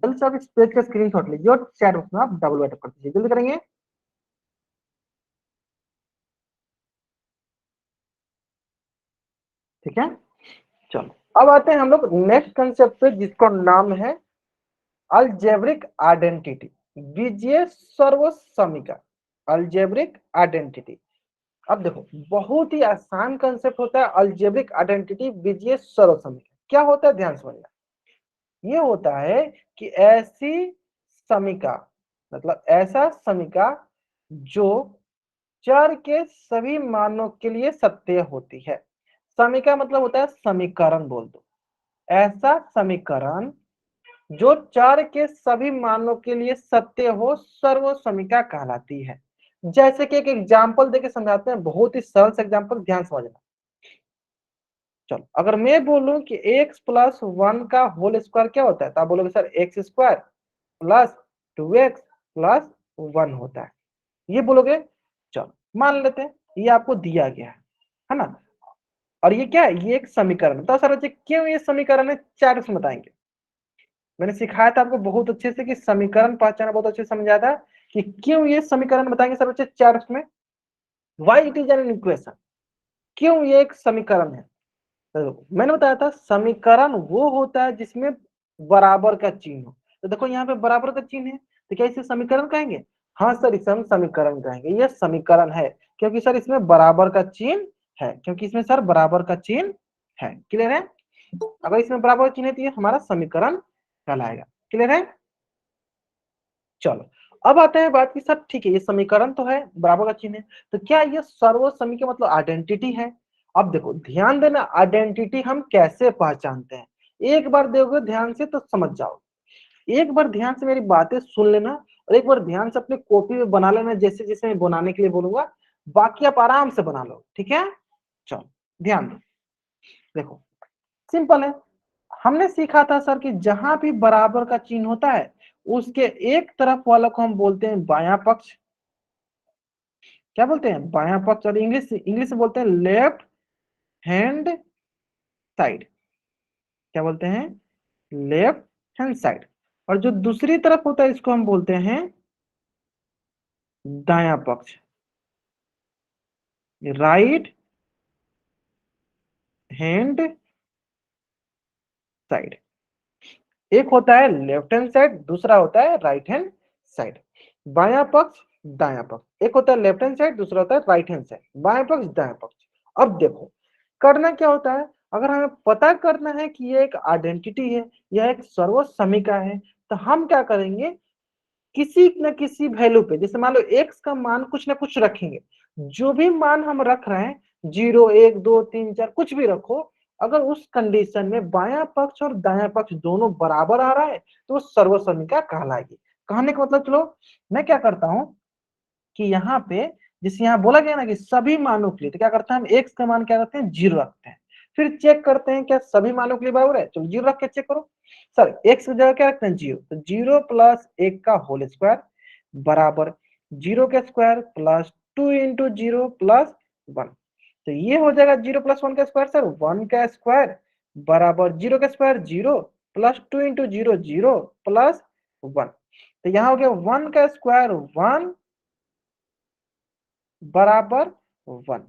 जल्दी से आप इस पेज का स्क्रीनशॉट लीजिए और चैट बॉक्स में आप डबल वाइट टाइप कर दीजिए, जल्दी करेंगे। ठीक है, चलो अब आते हैं हम लोग नेक्स्ट कंसेप्ट पे जिसका नाम है अलजेब्रिक आइडेंटिटी, बीजीय सर्वसमीकरण, अलजेब्रिक आइडेंटिटी। अब देखो बहुत ही आसान कंसेप्ट होता है अलजेब्रिक आइडेंटिटी बीजीय सर्वसमीकरण, क्या होता है ध्यान समझना, ये होता है कि ऐसी समीका, मतलब ऐसा समीका जो चर के सभी मानों के लिए सत्य होती है, समीका मतलब होता है समीकरण बोल दो, ऐसा समीकरण जो चर के सभी मानों के लिए सत्य हो सर्वसमीका कहलाती है। जैसे कि एक एग्जांपल देके समझाते हैं, बहुत ही सरल से एग्जांपल, ध्यान समझना। चलो अगर मैं बोलूं कि x प्लस 1 का होल स्क्वायर क्या होता है, तो आप बोलोगे sir x square plus 2x plus 1 होता है, ये बोलोगे। चलो मान लेते हैं ये आपको दिया गया है ना, और ये क्या है, ये एक समीकरण, तो सर बच्चे क्यों ये समीकरण है, 4 उसमें बताएंगे। मैंने सिखाया था आपको बहुत अच्छे से कि समीकरण पहचाना बहुत अच्छे से समझाया था कि क्यों ये समीकरण, बताएंगे सर बच्चे 4 उसमें, why it is an equation, क्यों ये एक समीकरण है। तो मैंने बताया था समीकरण वो होता है जिसमें बराबर का चिन्ह हो, तो देखो यहाँ पे बराबर का चिन्ह है, तो क्या इसे समीकरण कहेंगे, हाँ सर इसे हम समीकरण कहेंगे, ये समीकरण है क्योंकि सर इसमें बराबर का चिन्ह है, क्योंकि इसमें सर बराबर का चिन्ह है, क्लियर है, अगर इसमें बराबर चिन्ह है तो ये हमारा समीकरण कहलाएगा, क्लियर है। चलो अब आते हैं बात की सर ठीक है ये समीकरण तो है बराबर का चिन्ह है, तो क्या ये सर्वसमी का मतलब आइडेंटिटी है। अब देखो ध्यान देना आइडेंटिटी हम कैसे पहचानते हैं, एक बार देखोगे ध्यान से तो समझ जाओ, एक बार ध्यान से मेरी बातें सुन लेना और एक बार ध्यान से अपने कॉपी में बना लेना, जैसे जैसे मैं बनाने के लिए बोलूंगा, बाकी आप आराम से बना लो, ठीक है। चलो ध्यान दो, देखो सिंपल है, हमने सीखा था सर कि जहां भी बराबर का चिन्ह होता है उसके एक तरफ वाला को हम बोलते हैं बायां पक्ष। क्या बोलते हैं? बायां पक्ष। और इंग्लिश इंग्लिश में बोलते हैं लेफ्ट हैंड साइड। क्या बोलते हैं? Left hand side. और जो दूसरी तरफ होता है इसको हम बोलते हैं दायां पक्ष, राइट हैंड साइड। एक होता है लेफ्ट हैंड साइड, दूसरा होता है राइट हैंड साइड। बायां पक्ष दायां पक्ष, एक होता है लेफ्ट हैंड साइड, दूसरा होता है राइट हैंड साइड। बायां पक्ष दायां पक्ष। अब देखो करना क्या होता है, अगर हमें पता करना है कि ये एक आइडेंटिटी है, यह एक सर्व समीका है, तो हम क्या करेंगे, किसी न किसी वैल्यू पे, जैसे मान लो x का मान कुछ ना कुछ रखेंगे। जो भी मान हम रख रहे हैं, 0 1 2 3 4 कुछ भी रखो, अगर उस कंडीशन में बायां पक्ष और दायां पक्ष दोनों बराबर आ रहा है तो वो सर्वसमीका कहलाएगी। कहने का मतलब, चलो मैं क्या करता हूं कि यहाँ पे जिस यहाँ बोला गया ना कि सभी मानों के लिए, तो क्या करते हैं हम x का मान क्या करते हैं 0 रखते हैं। फिर चेक करते हैं क्या सभी मानों के लिए बराबर है, चलो 0 रख के चेक करो। सर x की जगह क्या रखते हैं 0, तो 0 प्लस 1 का होल स्क्वायर बराबर 0 का स्क्वायर प्लस 2 इंटू 0 प्लस 1। तो ये हो जाएगा 0 प्लस 1 का स्क्वायर सर 1 का स्क्वायर बराबर 0 का स्क्वायर 0 प्लस 2 इंटू 0 0 प्लस 1। तो यहाँ हो गया 1 का स्क्वायर 1 बराबर 1,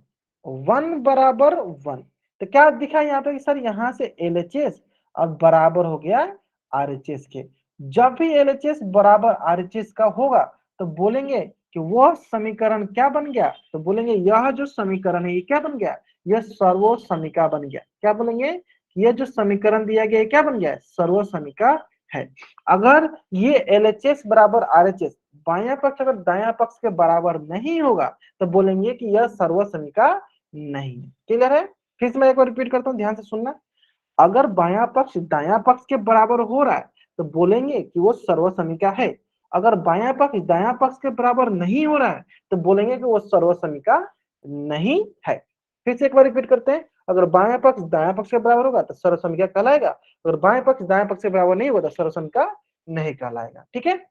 1 बराबर 1। तो क्या दिखा यहाँ पे कि सर यहाँ से LHS अब बराबर हो गया RHS के। जब भी LHS बराबर RHS का होगा तो बोलेंगे कि वह समीकरण क्या बन गया, तो बोलेंगे यह जो समीकरण है ये क्या बन गया, यह सर्वो समीका बन गया। क्या बोलेंगे कि यह जो समीकरण दिया गया है क्या बन गया, सर्वो समीका है। अगर ये LHS बराबर RHS बायां पक्ष अगर दायां पक्ष के बराबर नहीं होगा तो बोलेंगे कि यह सर्व समीका नहीं है। क्लियर है? फिर से मैं एक बार रिपीट करता हूं, ध्यान से सुनना। अगर बायां पक्ष दायां पक्ष के बराबर हो रहा है तो बोलेंगे कि वो सर्व समीका है। अगर बायां पक्ष दायां पक्ष के बराबर नहीं हो रहा है तो बोलेंगे कि वो सर्व समीका नहीं है। फिर से एक बार रिपीट करते हैं, अगर बायां पक्ष दायां पक्ष के बराबर होगा तो सर्व समीका कहलाएगा, अगर बायां पक्ष दायां पक्ष के बराबर नहीं होगा तो सर्व समीका नहीं कहलाएगा। ठीक है?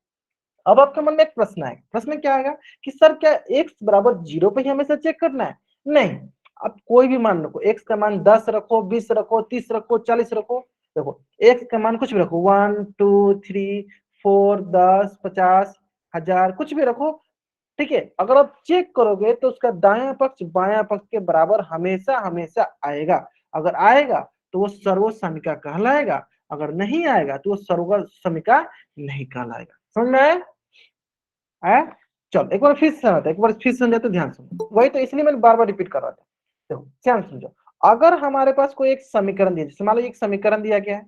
अब आपके मन में एक प्रश्न आएगा, प्रश्न क्या आएगा कि सर क्या x बराबर 0 पे ही हमेशा चेक करना है? नहीं, आप कोई भी मान रखो, x का मान 10 रखो, 20 रखो, 30 रखो, 40 रखो। देखो x का मान कुछ भी रखो, 1 2 3 4 10 50 1000 कुछ भी रखो। ठीक है, अगर आप चेक करोगे तो उसका दायां पक्ष बायां पक्ष के बराबर हमेशा हमेशा आएगा। अगर आएगा तो वो सर्व समीका कहलाएगा, अगर नहीं आएगा तो वो सर्व समीका नहीं कहलाएगा। समझ में आया? है? चलो एक बार फिर से समझते, एक बार फिर समझे तो ध्यान सुनो, वही तो इसलिए मैंने बार बार रिपीट कर रहा था। देखो ध्यान समझो, अगर हमारे पास कोई एक समीकरण दिया, जैसे मान लो एक समीकरण दिया गया है,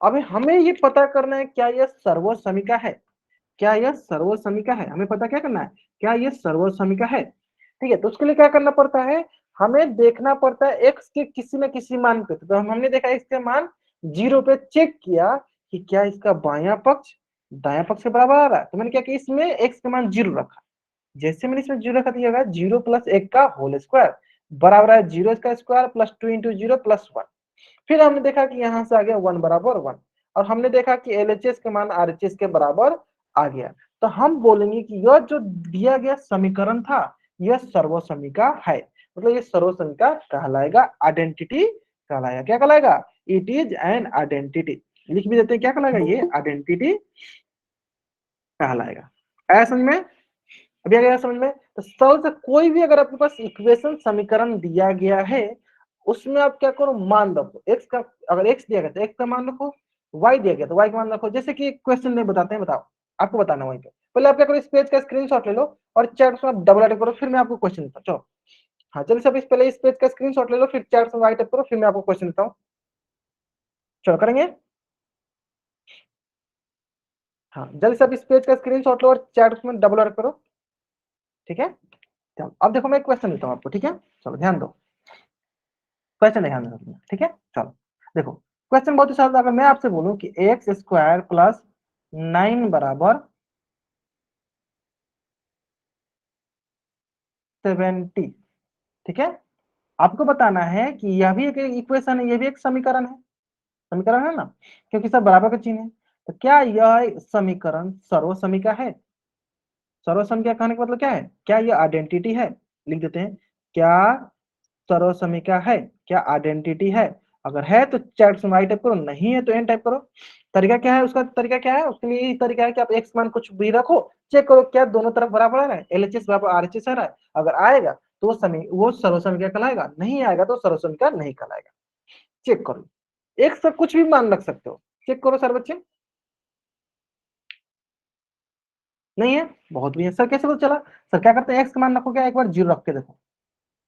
अभी हमें ये पता करना है क्या यह सर्व समीका है, क्या यह सर्व समीका है, हमें पता क्या करना है, क्या यह सर्व समीका है। ठीक है, तो उसके लिए क्या करना पड़ता है, हमें देखना पड़ता है एक्स के किसी न किसी मान पे। तो हमने देखा एक्स के मान 0 पे चेक किया कि क्या इसका बायां पक्ष दायां पक्ष के बराबर आ रहा है, तो मैंने क्या किया इसमें एक्स का मान 0 रखा। जैसे मैंने इसमें 0 रखा तो ये होगा 0 प्लस 1 का होल स्क्वायर बराबर है 0 का स्क्वायर प्लस 2 इंटू 0 प्लस 1। फिर हमने देखा कि यहाँ से आ गया 1 बराबर 1, और हमने देखा कि LHS के मान RHS के बराबर आ गया। तो हम बोलेंगे कि यह जो दिया गया समीकरण था यह सर्व समीका है, मतलब ये सर्व समीका कहलाएगा, आइडेंटिटी कहलाएगा। क्या कहलाएगा? It is an identity. लिख भी देते हैं क्या कहलाएगा, ये आइडेंटिटी कहलाएगा। ऐसा समझ में? अभी आ गया समझ में? तो सरल से कोई भी अगर आपके पास इक्वेशन समीकरण दिया गया है उसमें आप क्या करो, मान रखो x का, अगर x दिया गया तो x का मान रखो, y दिया गया तो y का मान रखो। जैसे कि क्वेश्चन में बताते हैं, बताओ आपको बताना वहीं पे। पहले आप क्या करो, इस पेज का स्क्रीनशॉट ले लो और चैट में आप डबल टाइप करो, फिर मैं आपको क्वेश्चन देता हूँ। चलो हाँ जल्दी से आप पहले इस पेज का स्क्रीनशॉट ले लो, फिर चैट में वाई टाइप करो, फिर मैं आपको क्वेश्चन देता हूँ। चलो करेंगे, हाँ जल्दी से आप इस पेज का स्क्रीनशॉट लो और चैट में डबल टाइप करो। ठीक है, चलो अब देखो मैं एक क्वेश्चन देता हूँ आपको। ठीक है, चलो ध्यान दो, क्वेश्चन ध्यान रखना। ठीक है, चलो देखो क्वेश्चन बहुत ही सरल। अगर मैं आपसे बोलूं कि एक्स स्क्वायर प्लस 9 बराबर 70, ठीक है, आपको बताना है कि यह भी एक इक्वेशन है, यह भी एक समीकरण है, समीकरण है ना, क्योंकि सब बराबर का चिन्ह है। तो क्या यह समीकरण सर्वसमिका है? सर्वसमिका कहने का मतलब क्या है? क्या यह आइडेंटिटी है? लिख देते हैं, क्या सर्वसमिका है? क्या आइडेंटिटी है? अगर है तो चैट में आई टाइप करो, नहीं है तो एन टाइप करो। तरीका क्या है? उसका तरीका क्या है? उसके लिए यही तरीका है कि आप एक्स मान कुछ भी रखो, चेक करो क्या दोनों तरफ बराबर आ रहा है, एलएचएस बराबर आरएचएस आ रहा है। अगर आएगा तो वो सर्वसमिका कहलाएगा, नहीं आएगा तो सर्वसमिका नहीं कहलाएगा। चेक करो, एक से कुछ भी मान रख सकते हो, चेक करो सर बच्चे। नहीं है, बहुत भी है सर, कैसे पता चला? सर क्या करते हैं, एक्स का मान रखो, क्या एक बार जीरो रख के देखो,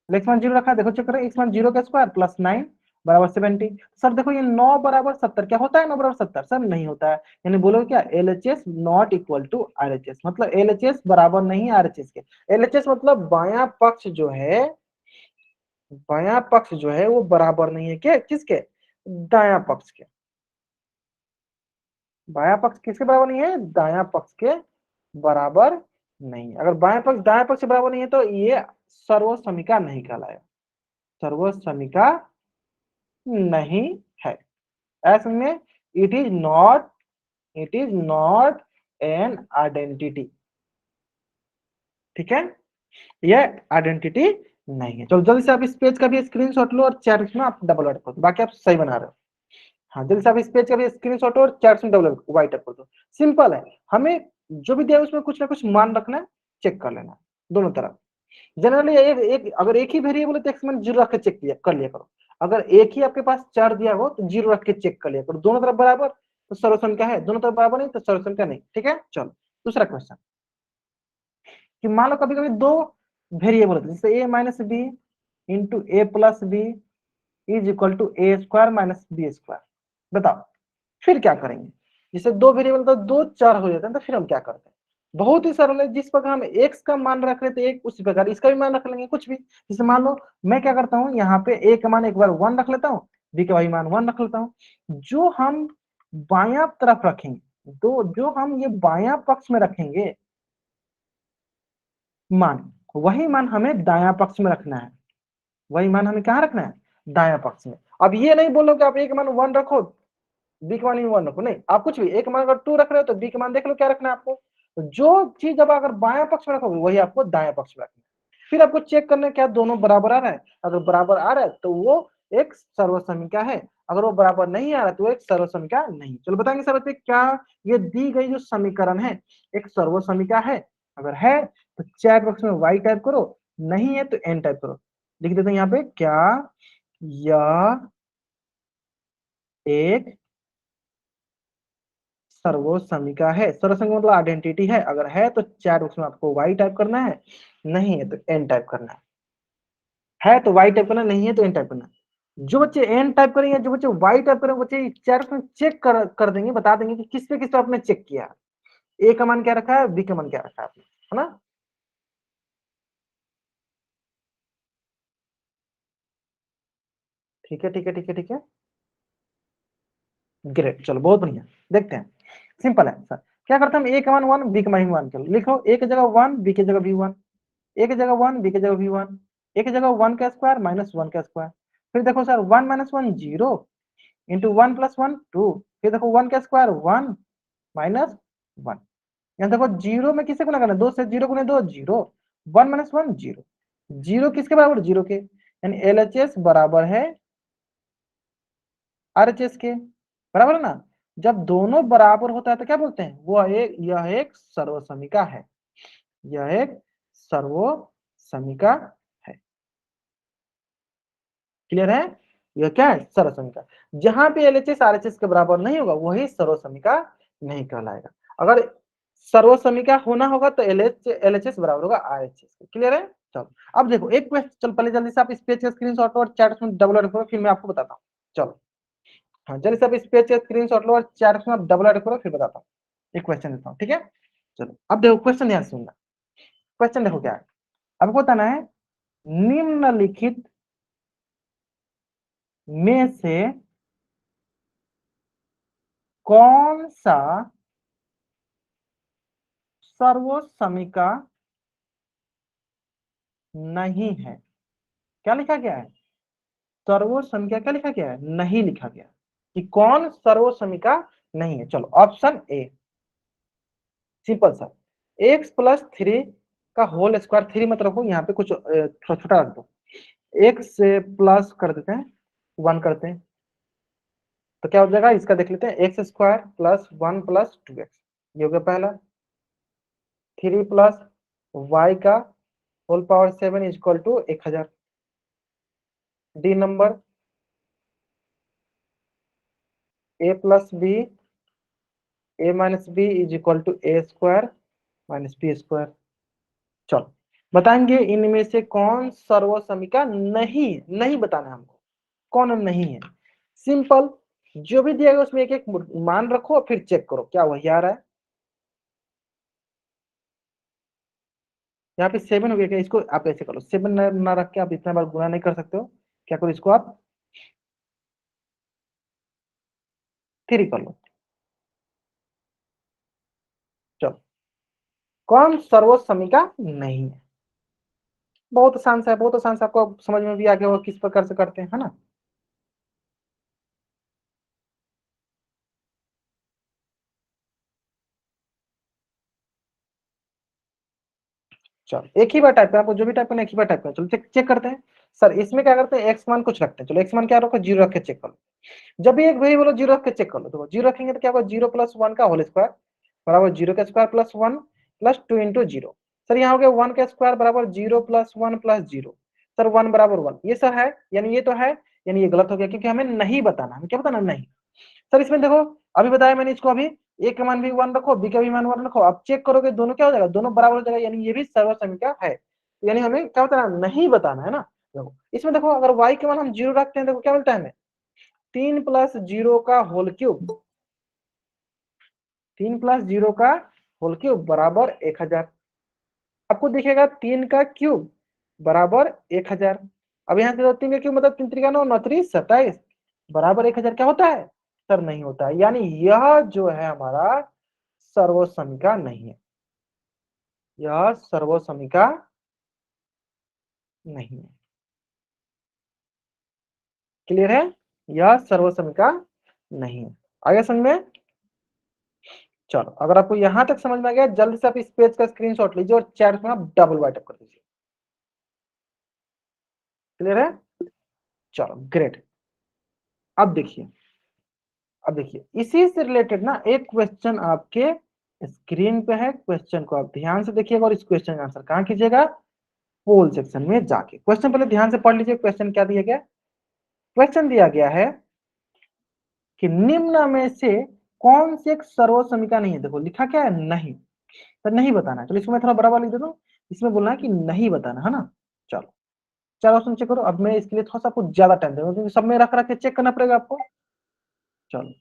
एक्स मान जीरो रखा है, देखो चेक करो, एक्स मान जीरो का स्क्वायर प्लस 9 बराबर 70। सर देखो ये 9 बराबर 70 क्या होता है? 9 बराबर 70 सर नहीं होता है, यानी बोलो क्या, LHS not equal to RHS, मतलब एलएचएस बराबर नहीं आरएचएस के। एलएचएस मतलब बायां पक्ष जो है, बायां पक्ष जो है वो बराबर नहीं है क्या, किसके? दायां पक्ष के। बायां पक्ष किसके बराबर नहीं है? दायां पक्ष के बराबर नहीं है। अगर बायां पक्ष दायां पक्ष से बराबर नहीं है तो ये सर्वसमिका नहीं कहलाएगा, सर्वसमिका नहीं है। ऐसे में it is not an identity. ठीक है, ये आइडेंटिटी नहीं है। चलो जल्दी से आप इस पेज का भी स्क्रीनशॉट लो और चैट में आप डबल ऐड कर दो, बाकी आप सही बना रहे हो। हाँ जल्दी से आप इस पेज का भी स्क्रीनशॉट और चैट में डबल वाइट कर दो। सिंपल है, हमें जो भी दिया है उसमें कुछ ना कुछ मान रखना है, चेक कर लेना है दोनों तरफ। जनरली एक अगर एक ही वेरिएबल है तो एक्स मान जीरो रख के चेक कर लिया करो। अगर एक ही आपके पास चार दिया हो तो जीरो रख के चेक कर लिया करो। दोनों तरफ बराबर तो सर्वसंख्या है, दोनों तरफ बराबर नहीं तो सर्वसंख्या नहीं। ठीक है, चलो दूसरा क्वेश्चन, कि मान लो कभी कभी दो वेरिएबल होते हैं, जैसे a minus b into a plus b is equal to A square minus B square. बताओ फिर क्या करेंगे? जैसे दो वेरिएबल तो दो चार हो जाते हैं, तो फिर हम क्या करते हैं? बहुत ही सरल है, जिस प्रकार हम एक्स का मान रख रहे थे एक, उसी प्रकार इसका भी मान रख लेंगे कुछ भी। जैसे मान लो मैं क्या करता हूँ, यहाँ पे ए का मान एक बार 1 रख लेता हूँ, बी का वही मान 1 रख लेता हूँ। जो हम बायां तरफ रखेंगे, तो जो हम ये बायां पक्ष में रखेंगे मान, वही मान हमें दायां पक्ष में रखना है। वही मान हमें कहाँ रखना है? दायां पक्ष में। अब ये नहीं बोलो कि आप ए का मान 1 रखो, बी का मान 1 रखो, नहीं, आप कुछ भी एक मान अगर 2 रख रहे हो तो बी का मान देख लो क्या रखना है आपको। तो जो चीज अब अगर बायां पक्ष में रखोगे वही आपको दायां पक्ष में रखना है। फिर आपको चेक करना है क्या दोनों बराबर आ रहा है। अगर बराबर आ रहा है तो वो एक सर्वसमिका है, अगर वो बराबर नहीं आ रहा है तो वो एक सर्वसमिका नहीं। चलो बताएंगे सर बच्चे, क्या ये दी गई जो समीकरण है एक सर्वसमिका है? अगर है तो चैट बॉक्स में वाई टाइप करो, नहीं है तो एन टाइप करो। लिख देते हैं यहाँ पे, क्या यह एक सर्वसमिका है? सर्वसमिका मतलब आइडेंटिटी है, अगर है तो चैट बॉक्स में आपको वाई टाइप करना है, नहीं है तो एन टाइप करना है तो वाई टाइप करना, नहीं है तो एन टाइप करना है। जो बच्चे एन टाइप करेंगे, जो बच्चे वाई टाइप करेंगे, बच्चे चैट बॉक्स में चेक कर देंगे, बता देंगे कि किस पे आपने चेक किया, ए का मान क्या रखा है, बी का मान क्या रखा है आपने, है ना? ठीक है ठीक है ठीक है ठीक है, ग्रेट, चलो बहुत बढ़िया। देखते हैं, सिंपल है सर। क्या करते हैं हम, ए का मान 1 बी का मान 1, चलो लिखो ए की जगह 1 बी की जगह भी 1, ए की जगह 1 बी की जगह भी 1, ए की जगह 1 का स्क्वायर माइनस 1 का स्क्वायर। फिर देखो sir 1 minus 1 zero, into 1 plus 1 2। फिर देखो 1 का स्क्वायर 1 माइनस 1। यहाँ देखो जीरो में किसे गुना करना है, 2 से, जीरो गुने 2 जीरो, 1 माइनस 1 जीरो। जीरो किसके बराबर? जीरो के, यानी एलएचएस बराबर है आरएचएस के, बराबर है ना? जब दोनों बराबर होता है तो क्या बोलते हैं, वो एक, यह एक सर्वसमिका है, यह एक सर्वसमिका है। क्लियर है? यह क्या है? सर्वसमिका। जहां पे एलएचएस आरएचएस के बराबर नहीं होगा वही सर्वसमिका नहीं कहलाएगा। अगर सर्वसमिका होना होगा तो एलएचएस बराबर होगा आरएचएस के। क्लियर है? चलो अब देखो एक क्वेश्चन, चल पहले जल्दी से आप इस पेज का स्क्रीनशॉट और चैट में डबल ऐड करो, फिर मैं आपको बताता हूँ। चलो हाँ जल्दी से आप इस पेज का स्क्रीनशॉट लो और चैट में आप डबल ऐड करो, फिर बताता हूँ। एक क्वेश्चन देता हूँ, ठीक है? चलो अब देखो क्वेश्चन, ध्यान से सुनना। क्वेश्चन देखो क्या है, आपको बताना है निम्नलिखित में से कौन सा सर्वसमिका नहीं है। क्या लिखा गया है? सर्वसमिका क्या लिखा गया है? नहीं लिखा गया कि कौन सर्वसमिका नहीं है। चलो ऑप्शन ए, सिंपल सा, एक्स प्लस थ्री का होल स्क्वायर, थ्री मत रखो यहाँ पे, कुछ छोटा छोटा रख दो, एक्स से प्लस कर देते हैं, वन करते हैं, तो क्या हो जाएगा इसका देख लेते हैं, X square plus one plus two X, ये हो गया पहला। थ्री प्लस वाई का whole power seven is equal to 1000। D number, A plus B, A minus B is equal to A square minus B square. चलो बताएंगे इनमें से कौन सर्वसमिका नहीं, नहीं बताना है हमको, कौन नहीं है। सिंपल, जो भी दिया गया उसमें एक एक मान रखो और फिर चेक करो क्या वही आ रहा है। यहाँ पे सेवन हो गया क्या, इसको आप ऐसे करो, सेवन ना रख के आप इतना बार गुना नहीं कर सकते हो, क्या करो इसको आप थ्री कर लो। चलो, कौन सर्वसमिका नहीं है, बहुत आसान सा है, बहुत आसान सा, आपको समझ में भी आ गया होगा किस प्रकार से करते हैं, है ना। चलो एक ही बार टाइप करना, आपको जो भी टाइप करना है एक ही बार टाइप करना। चलो चेक चेक करते हैं। सर इसमें क्या करते हैं, एक्स मान कुछ रखते हैं, चलो एक्स मान क्या रखो, जीरो रख के चेक कर लो। जब भी एक वेरिएबल जीरो रख के चेक कर लो, तो जीरो रखेंगे तो क्या होगा, जीरो प्लस वन का होल स्क्वायर बराबर जीरो का square plus one plus two into zero. Sir यहाँ हो गया वन का स्क्वायर बराबर zero plus one plus zero. Sir one बराबर वन, ये सर है, यानी ये तो है, यानी ये गलत हो गया, क्योंकि हमें नहीं बताना, हमें क्या बताना, नहीं। सर इसमें देखो, अभी बताया मैंने इसको, अभी ए का मान भी वन रखो, बी का भी मान वन रखो, अब चेक करोगे दोनों क्या हो जाएगा, दोनों बराबर हो जाएगा, यानी ये भी सर्वसमिका है। यानी हमें क्या बताना, नहीं बताना है ना। देखो इसमें देखो, अगर y के मान हम जीरो रखते हैं, देखो क्या मिलता है हमें, तीन प्लस जीरो का होल क्यूब, तीन प्लस जीरो का होल क्यूब बराबर 1000। आपको दिखेगा तीन का क्यूब बराबर 1000। अब यहाँ से तो तीन का क्यूब मतलब तीन त्रिका नौ, नौ त्रिक 27 बराबर 1000, क्या होता है सर, नहीं होता है। यानी यह जो है हमारा सर्वसमिका नहीं है, यह सर्वसमिका नहीं है। क्लियर है, यह सर्वसमिका नहीं है। आगे समझ में। चलो अगर आपको यहां तक समझ में आ गया, जल्दी से आप इस पेज का स्क्रीनशॉट लीजिए और चैट में आप डबल बाइट कर दीजिए। क्लियर है, चलो ग्रेट। अब देखिए, अब देखिए इसी से रिलेटेड ना एक क्वेश्चन आपके स्क्रीन पे है, क्वेश्चन को आप ध्यान से देखिएगा और इस क्वेश्चन का आंसर कहाँ कीजिएगा, पोल सेक्शन में जाके। क्वेश्चन पहले ध्यान से पढ़ लीजिए, क्वेश्चन क्या दिया गया। क्वेश्चन दिया गया है कि निम्न में से कौन सी एक सर्वसमिका नहीं है, देखो लिखा क्या है, नहीं, तो नहीं बताना है। चलो इसको मैं थोड़ा बड़ा लिख देता हूँ, इसमें बोलना है कि नहीं बताना है ना। चलो चलो ऑप्शन चेक करो। अब मैं इसके लिए थोड़ा सा आपको ज्यादा टाइम दूंगा, क्योंकि सब में रख रख के चेक करना पड़ेगा आपको। चलो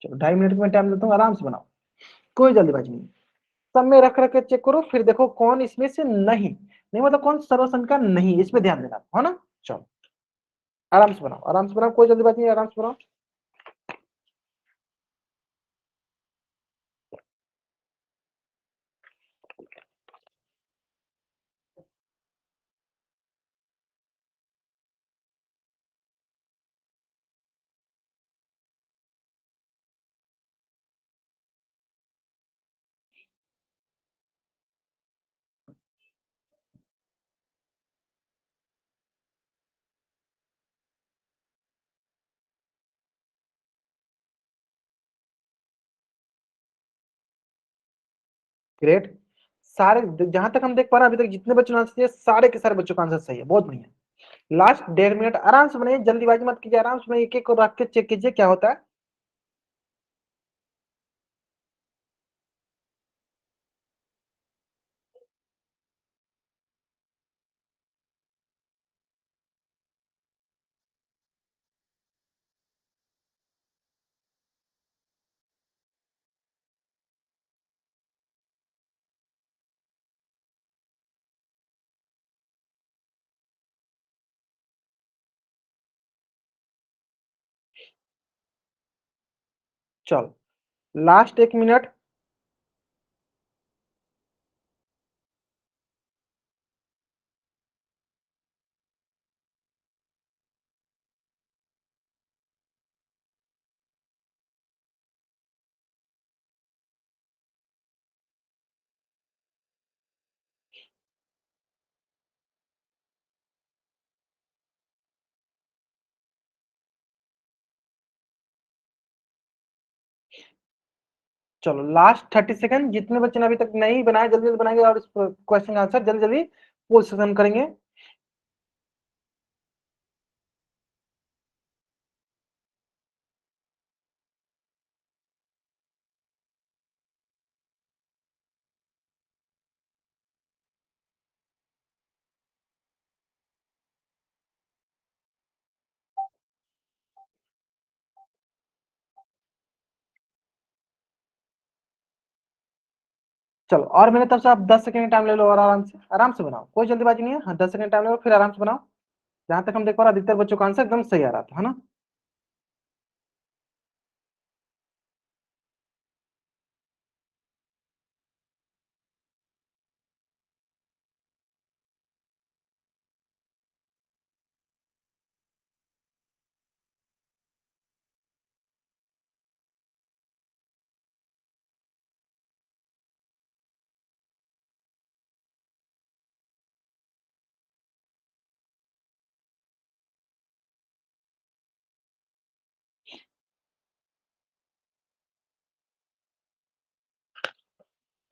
चलो 2.5 मिनट में टाइम देता हूँ, आराम से बनाओ, कोई जल्दीबाजी नहीं। सब में रख रख के चेक करो, फिर देखो कौन इसमें से नहीं, नहीं मतलब कौन सर्वसंख्या नहीं, इसमें ध्यान देना है ना। चलो आराम से बनाओ, आराम से बनाओ, कोई जल्दीबाजी नहीं, आराम से बनाओ। ग्रेट, सारे जहां तक हम देख पा रहे हैं अभी तक जितने बच्चों ने आंसर दिया, सारे के सारे बच्चों का आंसर सही है, बहुत बढ़िया। लास्ट 1.5 मिनट आराम से बनाइए, जल्दीबाजी मत कीजिए, आराम से बनाइए, एक एक को रख के चेक कीजिए क्या होता है। चलो लास्ट 1 मिनट। चलो लास्ट 30 सेकंड, जितने बच्चे ने अभी तक नहीं बनाए जल्दी जल्दी बनाएंगे और इस क्वेश्चन का आंसर जल्दी जल्दी पोल सेशन करेंगे। चलो और मेरे तरफ से आप 10 सेकंड टाइम ले लो और आराम से बनाओ, कोई जल्दीबाजी नहीं है। हाँ 10 सेकंड टाइम ले लो, फिर आराम से बनाओ। जहां तक हम देख पा रहे हैं अधिकतर बच्चों का आंसर एकदम सही आ रहा था, है ना।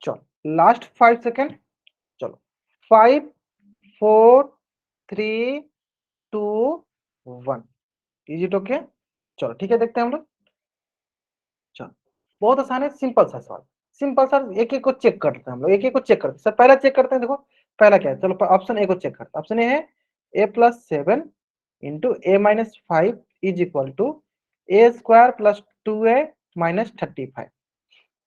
चलो लास्ट 5 सेकंड। चलो 5 4 3 2 1। Is it okay? चलो ठीक है, देखते हैं हम लोग। चलो बहुत आसान है, सिंपल सा सवाल। सिंपल सर, एक एक को चेक करते हैं हम लोग, एक एक को चेक करते हैं। सर पहला चेक करते हैं, देखो पहला क्या है। चलो ऑप्शन ए को चेक करते हैं। ऑप्शन ए है a+7 × a-5 is equal to a² + 2a - 35।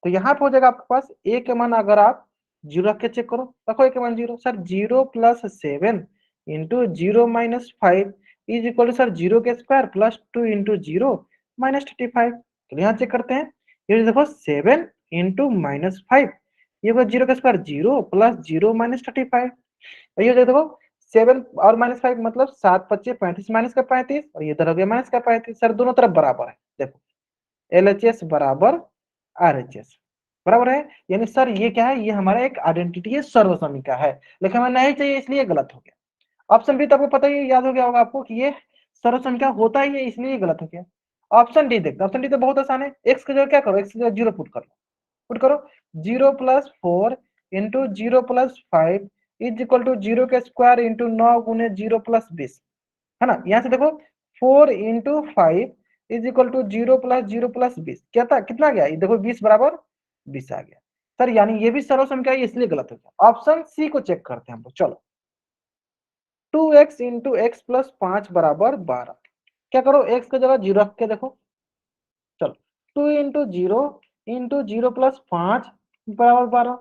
तो यहाँ पे हो जाएगा आपके पास ए के मान, अगर आप जीरो रख के चेक करो, रखो ए के मान zero. Sir 0+7 × 0 - 5 is equal to sir 0² + 2 × 0 - 35। तो यहाँ चेक करते हैं, ये देखो 7 × -5, ये 0² 0 + 0 - 35। और ये देखो 7 और -5 मतलब 7×5 = 35, -35, और ये इधर हो गया -35। सर दोनों तरफ बराबर है, देखो LHS बराबर RHS बराबर है। यानी सर ये क्या है, ये हमारा एक आइडेंटिटी है, सर्वसमिका है। लेकिन हमें नहीं चाहिए इसलिए गलत हो गया। ऑप्शन बी तो आपको पता ही, याद हो गया होगा आपको कि ये सर्वसमिका होता ही है, इसलिए गलत हो गया। ऑप्शन डी देखते, ऑप्शन डी तो बहुत आसान है। एक्स की जगह क्या करो, एक्स की जगह 0 पुट करो 0+4 × 0 + 5 इज इक्वल टू 0² × 9 × 0 + 20, है ना। यहाँ से देखो 4 × 5 इज इक्वल टू 0+0+20, क्या था, कितना गया, ये देखो 20 बराबर 20 आ गया। सर यानी ये भी सर्वसमिका है, इसलिए गलत हो गया। ऑप्शन सी को चेक करते हैं हम लोग। चलो 2x × x+5 बराबर 12। क्या करो, x की जगह 0 रख के देखो। चलो 2 × 0 × 0 + 5 बराबर 12।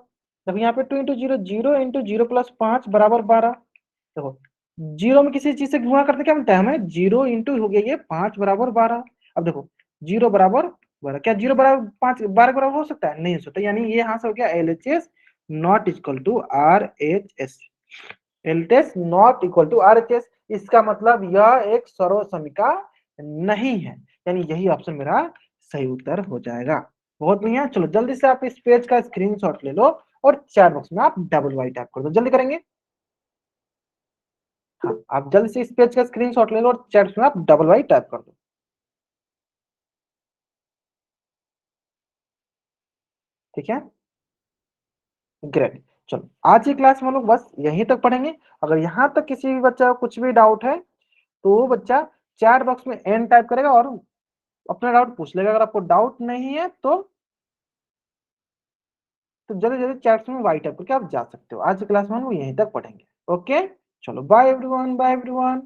देखो यहाँ पे 2 × 0 0 × 0 + 5 बराबर 12। देखो जीरो में किसी चीज से गुणा करते क्या मिलता है हमें, 0 × हो गया ये 5 बराबर 12। अब देखो 0 बराबर 12, क्या 0 बराबर 5 12 बराबर हो सकता है, नहीं हो सकता। यानी ये यहाँ से हो गया LHS not equal to RHS। LHS not equal to RHS, इसका मतलब यह एक सर्वसमिका नहीं है। यानी यही ऑप्शन मेरा सही उत्तर हो जाएगा। बहुत बढ़िया। चलो जल्दी से आप इस पेज का स्क्रीनशॉट ले लो और चैट बॉक्स में आप डबल वाई टाइप कर दो, जल्दी करेंगे। हाँ आप जल्दी से इस पेज का स्क्रीनशॉट ले लो और चैट में आप डबल वाई टाइप कर दो। ठीक है, ग्रेट। चलो आज की क्लास में हम लोग बस यहीं तक पढ़ेंगे। अगर यहाँ तक किसी भी बच्चा को कुछ भी डाउट है तो वो बच्चा चैट बॉक्स में एन टाइप करेगा और अपना डाउट पूछ लेगा। अगर आपको डाउट नहीं है तो जल्दी जल्दी चैट्स में वाइट टाइप करके आप जा सकते हो। आज की क्लास में हम लोग यहीं तक पढ़ेंगे। ओके, चलो बाय एवरीवन, बाय एवरीवन।